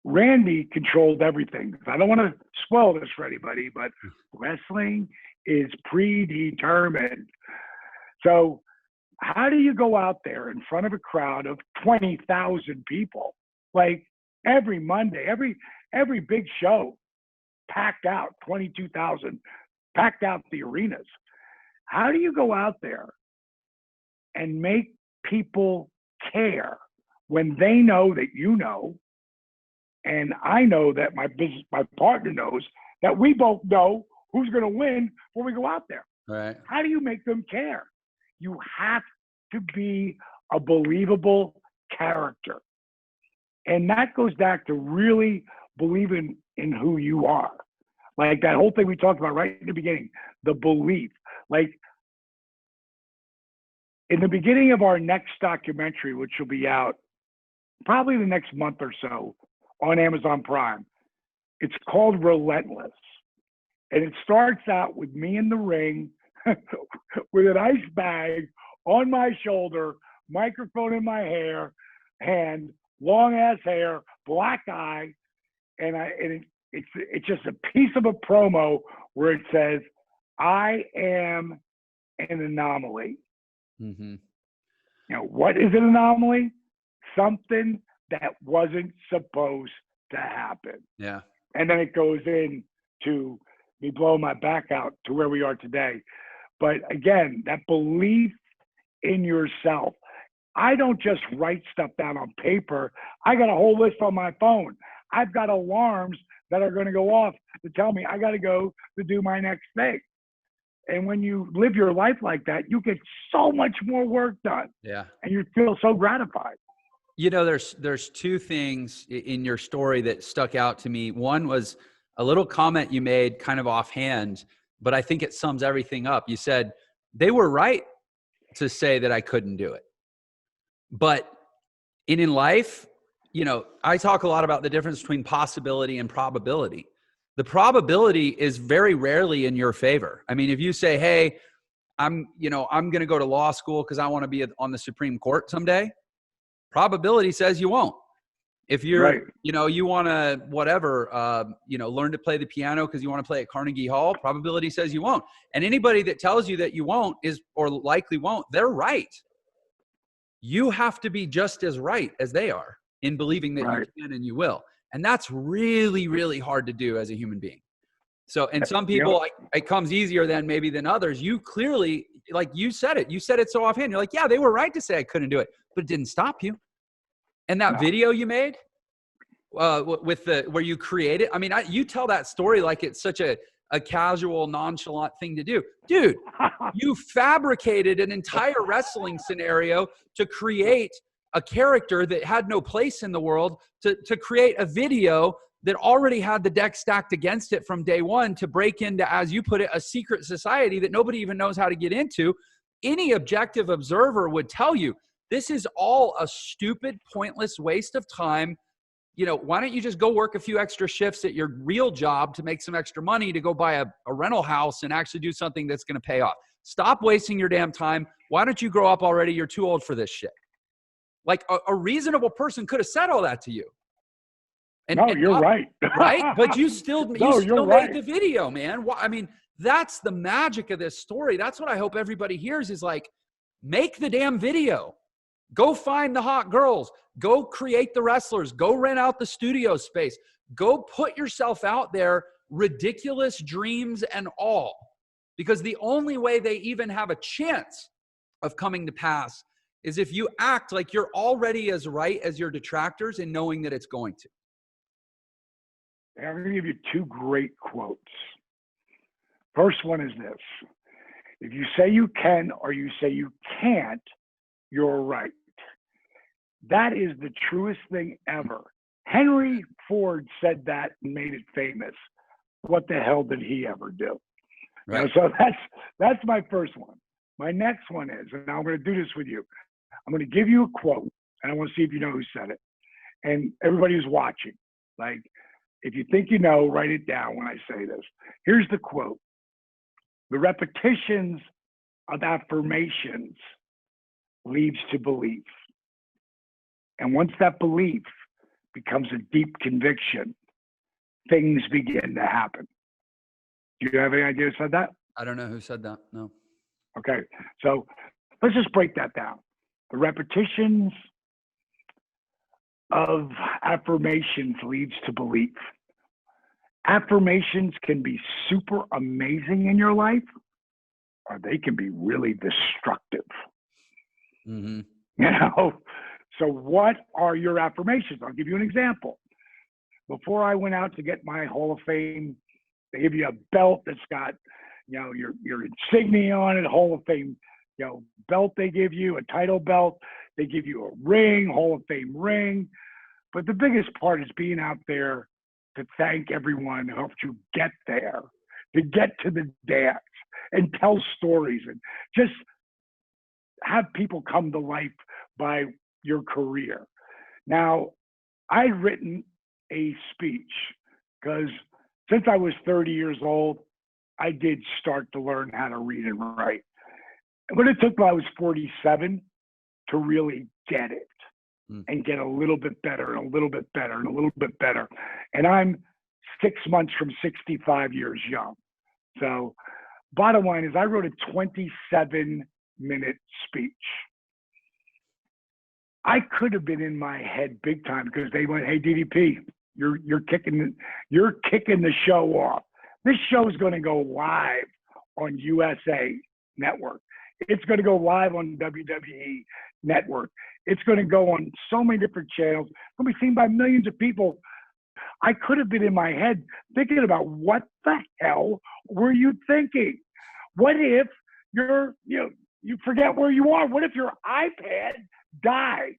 Randy controlled everything. I don't want to spoil this for anybody, but wrestling is predetermined. So how do you go out there in front of a crowd of 20,000 people? Like every Monday, every big show, packed out, 22,000, packed out the arenas. How do you go out there and make people care when they know that you know, and I know that my partner knows that we both know who's going to win when we go out there? Right. How do you make them care? You have to be a believable character. And that goes back to really believing in who you are. Like that whole thing we talked about right in the beginning, the belief. Like in the beginning of our next documentary, which will be out probably the next month or so on Amazon Prime, it's called Relentless. And it starts out with me in the ring with an ice bag on my shoulder, microphone in my hand, long ass hair, black eye, and it's just a piece of a promo where it says, "I am an anomaly." Mm-hmm. You know, what is an anomaly? Something that wasn't supposed to happen. Yeah. And then it goes into me blowing my back out to where we are today. But again, that belief in yourself. I don't just write stuff down on paper. I got a whole list on my phone. I've got alarms that are going to go off to tell me I got to go to do my next thing. And when you live your life like that, you get so much more work done. Yeah. And you feel so gratified. You know, there's two things in your story that stuck out to me. One was a little comment you made kind of offhand, but I think it sums everything up. You said, they were right to say that I couldn't do it. But in life, you know, I talk a lot about the difference between possibility and probability. The probability is very rarely in your favor. I mean, if you say, hey, I'm going to go to law school because I want to be on the Supreme Court someday, probability says you won't. If you're, right. You want to, learn to play the piano because you want to play at Carnegie Hall, probability says you won't. And anybody that tells you that you won't or likely won't, they're right. You have to be just as right as they are in believing that right. you can and you will. And that's really, really hard to do as a human being. So, and some people, it comes easier than others. You clearly, like you said it so offhand. You're like, yeah, they were right to say I couldn't do it, but it didn't stop you. And that video you made where you created, I mean, you tell that story like it's such a casual, nonchalant thing to do. Dude, you fabricated an entire wrestling scenario to create a character that had no place in the world, to create a video that already had the deck stacked against it from day one, to break into, as you put it, a secret society that nobody even knows how to get into. Any objective observer would tell you, this is all a stupid, pointless waste of time. You know, why don't you just go work a few extra shifts at your real job to make some extra money to go buy a rental house and actually do something that's going to pay off? Stop wasting your damn time. Why don't you grow up already? You're too old for this shit. Like a reasonable person could have said all that to you. You're right. Right? But you still made right. the video, man. I mean, that's the magic of this story. That's what I hope everybody hears is like, make the damn video. Go find the hot girls. Go create the wrestlers. Go rent out the studio space. Go put yourself out there, ridiculous dreams and all. Because the only way they even have a chance of coming to pass is if you act like you're already as right as your detractors in knowing that it's going to. I'm going to give you two great quotes. First one is this: if you say you can or you say you can't, you're right. That is the truest thing ever. Henry Ford said that and made it famous. What the hell did he ever do? Right. So that's my first one. My next one is, and I'm going to do this with you. I'm going to give you a quote, and I want to see if you know who said it. And everybody who's watching, like, if you think you know, write it down when I say this. Here's the quote: the repetitions of affirmations leads to belief. And once that belief becomes a deep conviction, things begin to happen. Do you have any idea who said that? I don't know who said that. No. Okay. So let's just break that down. The repetitions of affirmations leads to belief. Affirmations can be super amazing in your life, or they can be really destructive. Mm-hmm. You know? So what are your affirmations? I'll give you an example. Before I went out to get my Hall of Fame, they give you a belt that's got, your insignia on it, Hall of Fame, belt they give you, a title belt. They give you a ring, Hall of Fame ring. But the biggest part is being out there to thank everyone who helped you get there, to get to the dance and tell stories and just have people come to life by your career. Now, I'd written a speech because since I was 30 years old, I did start to learn how to read and write. But it took till I was 47 to really get it and get a little bit better and a little bit better and a little bit better. And I'm 6 months from 65 years young. So bottom line is I wrote a 27-minute speech. I could have been in my head big time because they went, "Hey, DDP, you're kicking the show off. This show is going to go live on USA Network. It's going to go live on WWE Network. It's going to go on so many different channels. It's going to be seen by millions of people." I could have been in my head thinking about what the hell were you thinking? What if you forget where you are? What if your iPad dies?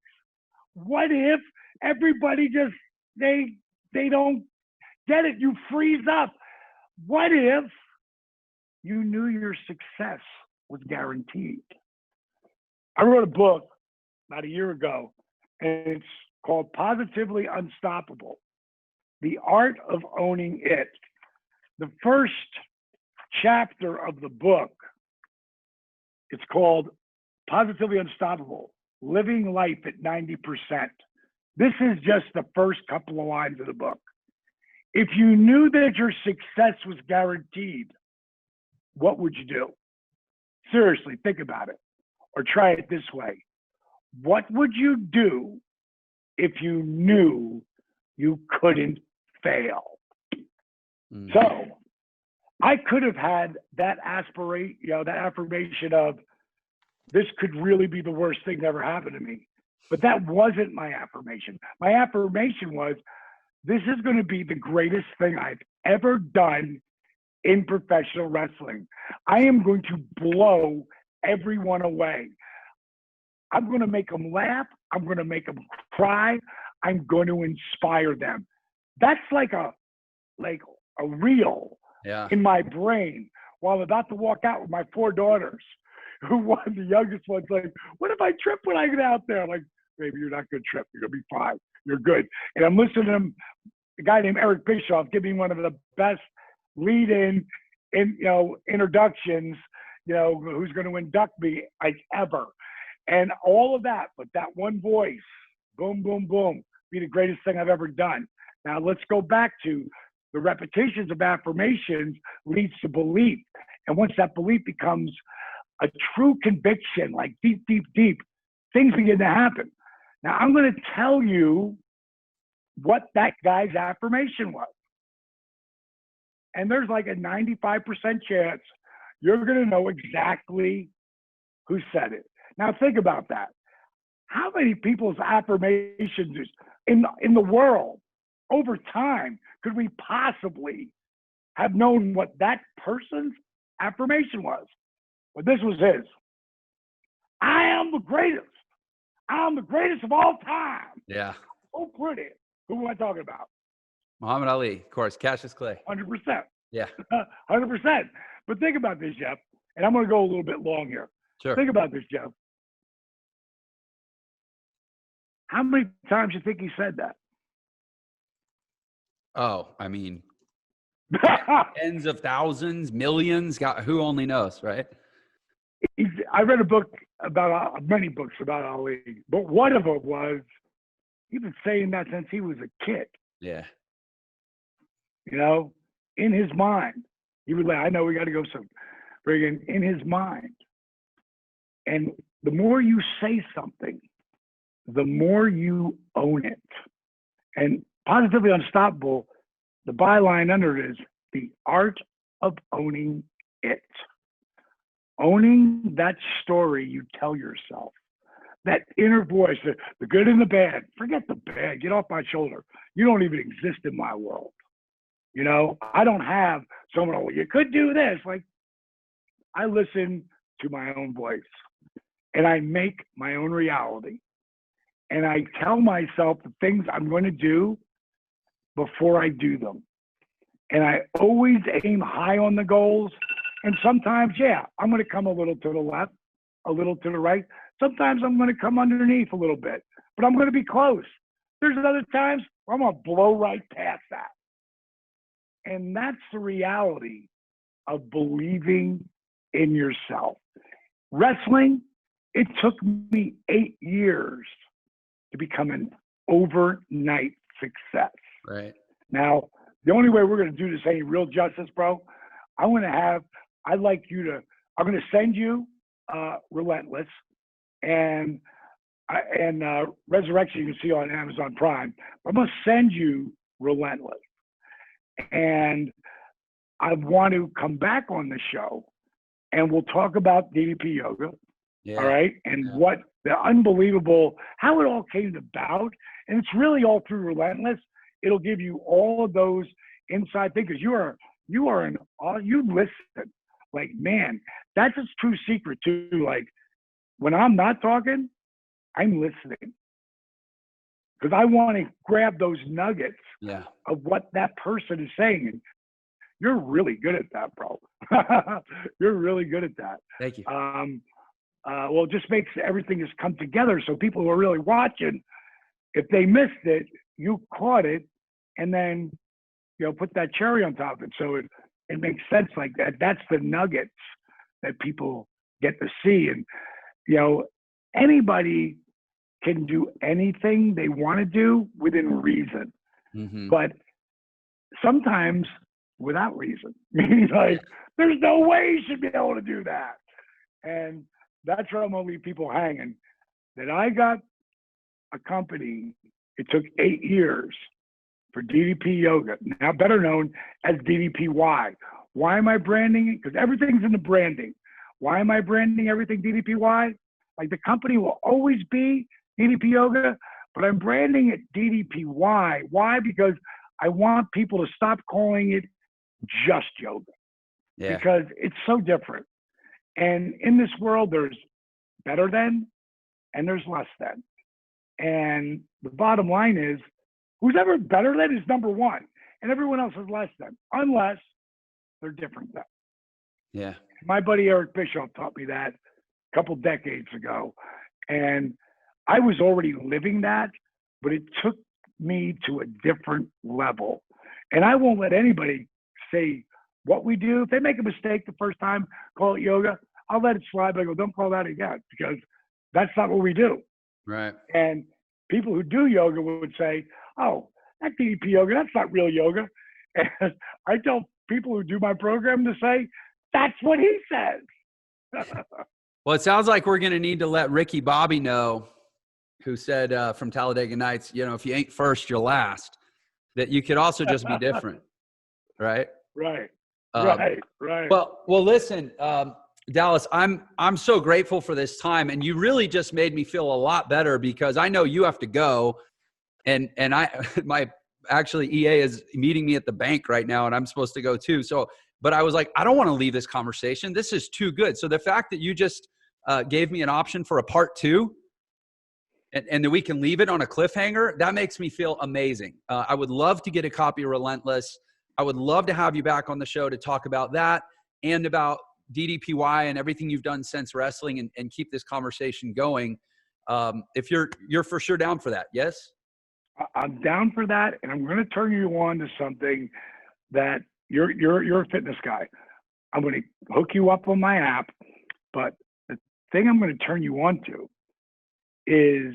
What if everybody just they don't get it? You freeze up. What if you knew your success was guaranteed? I wrote a book about a year ago, and it's called Positively Unstoppable: The Art of Owning It. The first chapter of the book, it's called Positively Unstoppable: Living Life at 90%. This is just the first couple of lines of the book. If you knew that your success was guaranteed, what would you do? Seriously, think about it. Or try it this way. What would you do if you knew you couldn't fail? Mm-hmm. So I could have had that that affirmation of, this could really be the worst thing that ever happened to me. But that wasn't my affirmation. My affirmation was, this is going to be the greatest thing I've ever done in professional wrestling. I am going to blow everyone away. I'm going to make them laugh. I'm going to make them cry. I'm going to inspire them. That's like a reel in my brain while I'm about to walk out with my 4 daughters, who one, the youngest one's like, "What if I trip when I get out there?" I'm like, "Baby, you're not going to trip. You're going to be fine. You're good." And I'm listening to him, a guy named Eric Bischoff, giving one of the best lead-in introductions, who's going to induct me ever. And all of that, but that one voice, boom, boom, boom, be the greatest thing I've ever done. Now let's go back to the repetitions of affirmations leads to belief. And once that belief becomes a true conviction, like deep, deep, deep, things begin to happen. Now I'm going to tell you what that guy's affirmation was. And there's like a 95% chance you're going to know exactly who said it. Now think about that. How many people's affirmations in the world over time could we possibly have known what that person's affirmation was? But this was his. "I am the greatest. I'm the greatest of all time." Yeah. So pretty. Who am I talking about? Muhammad Ali, of course. Cassius Clay. 100%. Yeah. 100%. But think about this, Jeff. And I'm going to go a little bit long here. Sure. Think about this, Jeff. How many times do you think he said that? Oh, I mean, tens of thousands, millions. God, who only knows, right? I read a book about many books about Ali, but one of them was he's been saying that since he was a kid. Yeah. In his mind, he would like, "I know we got to go some friggin' in his mind." And the more you say something, the more you own it. And Positively Unstoppable, the byline under it is the art of owning it. owning that story you tell yourself, that inner voice, the good and the bad. Forget the bad. Get off my shoulder. You don't even exist in my world. You know, I don't have someone, oh, you could do this. Like, I listen to my own voice and I make my own reality. And I tell myself the things I'm going to do before I do them. And I always aim high on the goals. And sometimes, yeah, I'm going to come a little to the left, a little to the right. Sometimes I'm going to come underneath a little bit, but I'm going to be close. There's other times where I'm going to blow right past that. And that's the reality of believing in yourself. Wrestling, it took me 8 years to become an overnight success. Right. Now, the only way we're going to do this any real justice, bro, I'm going to send you Relentless and Resurrection you can see on Amazon Prime. I'm going to send you Relentless. And I want to come back on the show and we'll talk about DDP Yoga. Yeah. All right. And what the unbelievable, how it all came about. And it's really all through Relentless. It'll give you all of those inside things. Because you listen. Like, man, that's its true secret too. Like, when I'm not talking, I'm listening. Because I want to grab those nuggets of what that person is saying. And you're really good at that, bro. You're really good at that. Thank you. Well, it just makes everything just come together. So people who are really watching, if they missed it, you caught it, and then, put that cherry on top of it. So it makes sense like that. That's the nuggets that people get to see. And, anybody can do anything they want to do within reason. Mm-hmm. But sometimes without reason. Meaning, like, there's no way you should be able to do that. And that's where I'm going to leave people hanging. That I got a company, it took 8 years for DDP Yoga, now better known as DDPY. Why am I branding it? Because everything's in the branding. Why am I branding everything DDPY? Like, the company will always be DDP Yoga, but I'm branding it DDPY. Why? Because I want people to stop calling it just yoga. Yeah. Because it's so different. And in this world, there's better than and there's less than. And the bottom line is, who's ever better than is number one, and everyone else is less than, unless they're different than. Yeah. My buddy Eric Bischoff taught me that a couple decades ago. And I was already living that, but it took me to a different level. And I won't let anybody say what we do. If they make a mistake the first time, call it yoga, I'll let it slide. But I go, don't call that again, because that's not what we do. Right. And people who do yoga would say, oh, that DDP yoga, that's not real yoga. And I tell people who do my program to say, that's what he says. Well, it sounds like we're going to need to let Ricky Bobby know, who said from Talladega Nights, if you ain't first, you're last, that you could also just be different. Right. Right. Right. Well, listen, Dallas, I'm so grateful for this time, and you really just made me feel a lot better, because I know you have to go, and my EA is meeting me at the bank right now, and I'm supposed to go too. So, but I was like, I don't want to leave this conversation. This is too good. So the fact that you just gave me an option for a part 2, and that we can leave it on a cliffhanger, that makes me feel amazing. I would love to get a copy of Relentless. I would love to have you back on the show to talk about that and about DDPY and everything you've done since wrestling, and keep this conversation going. If you're for sure down for that. Yes. I'm down for that. And I'm going to turn you on to something that you're a fitness guy. I'm going to hook you up on my app, but the thing I'm going to turn you on to is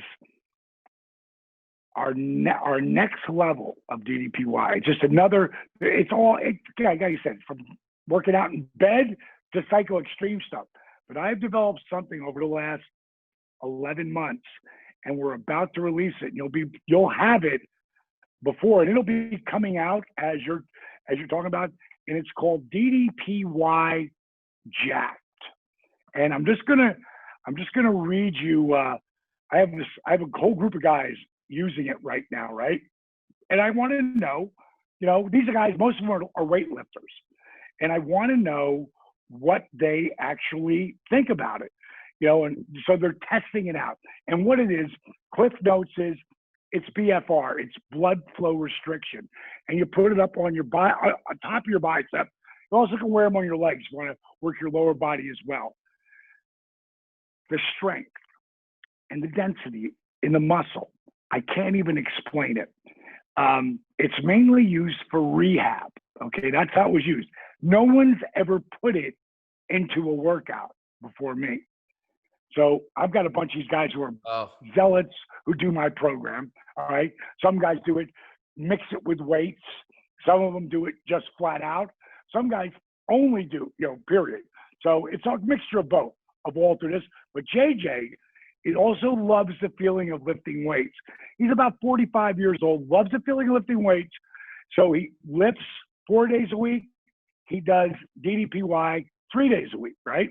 our next level of DDPY. Just another, like I said, from working out in bed to psycho extreme stuff. But I've developed something over the last 11 months, and we're about to release it. And you'll have it before, and it'll be coming out as you're talking about, and it's called DDPY Jacked. And I'm just gonna read you. I have a whole group of guys using it right now, right? And I want to know, these are guys. Most of them are weightlifters, and I want to know what they actually think about it. And so they're testing it out. And what it is, Cliff Notes is, it's BFR, it's blood flow restriction. And you put it up on your on top of your bicep. You also can wear them on your legs if you want to work your lower body as well. The strength and the density in the muscle, I can't even explain it. It's mainly used for rehab. Okay, that's how it was used. No one's ever put it into a workout before me. So I've got a bunch of these guys who are zealots who do my program. All right. Some guys do it, mix it with weights. Some of them do it just flat out. Some guys only do, period. So it's a mixture of both, of all through this. But JJ, he also loves the feeling of lifting weights. He's about 45 years old, loves the feeling of lifting weights. So he lifts 4 days a week. He does DDPY 3 days a week, right?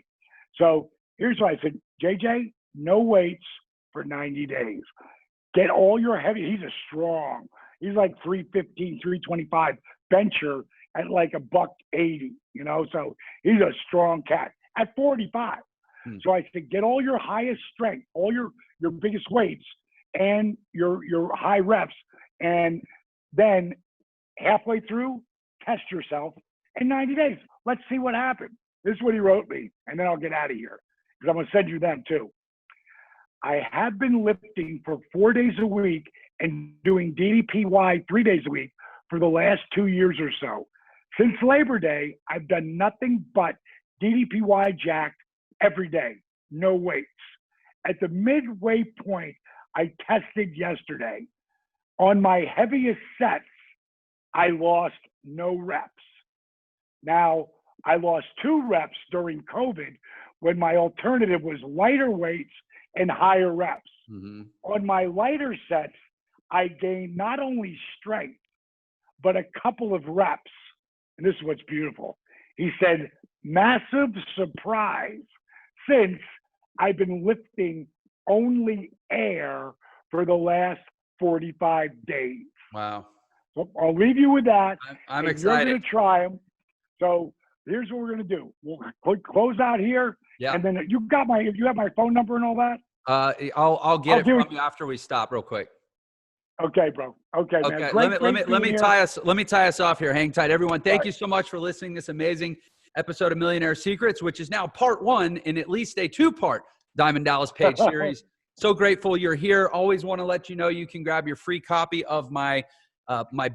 So here's what I said, JJ, no weights for 90 days. Get all your heavy. He's he's like 315, 325 bencher at like $180, so he's a strong cat at 45. So I said, get all your highest strength, all your biggest weights and your high reps. And then halfway through, test yourself in 90 days. Let's see what happens. This is what he wrote me. And then I'll get out of here, because I'm going to send you them too. I have been lifting for 4 days a week and doing DDPY 3 days a week for the last 2 years or so. Since Labor Day, I've done nothing but DDPY jacked every day, no weights. At the midway point, I tested yesterday. On my heaviest sets, I lost no reps. Now, I lost 2 reps during COVID when my alternative was lighter weights and higher reps. Mm-hmm. On my lighter sets, I gained not only strength, but a couple of reps. And this is what's beautiful. He said, massive surprise, since I've been lifting only air for the last 45 days. Wow. So I'll leave you with that. I'm excited. You're going to try them. So here's what we're going to do. We'll close out here. Yeah. And then you have my phone number and all that? I'll get it from you after we stop real quick. Okay, bro. Okay, man. Okay. Let me tie us off here. Hang tight, everyone. Thank you so much for listening to this amazing episode of Millionaire Secrets, which is now part 1 in at least a 2-part Diamond Dallas Page series. So grateful you're here. Always want to let you know you can grab your free copy of my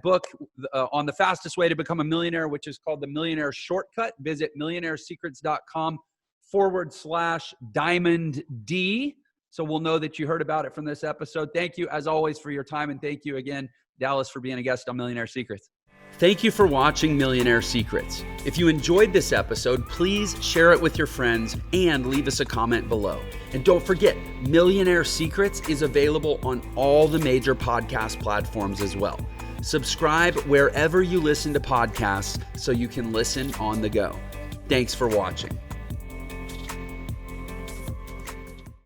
book on the fastest way to become a millionaire, which is called The Millionaire Shortcut. Visit millionairesecrets.com/Diamond D. So we'll know that you heard about it from this episode. Thank you, as always, for your time. And thank you again, Dallas, for being a guest on Millionaire Secrets. Thank you for watching Millionaire Secrets. If you enjoyed this episode, please share it with your friends and leave us a comment below. And don't forget, Millionaire Secrets is available on all the major podcast platforms as well. Subscribe wherever you listen to podcasts so you can listen on the go. Thanks for watching.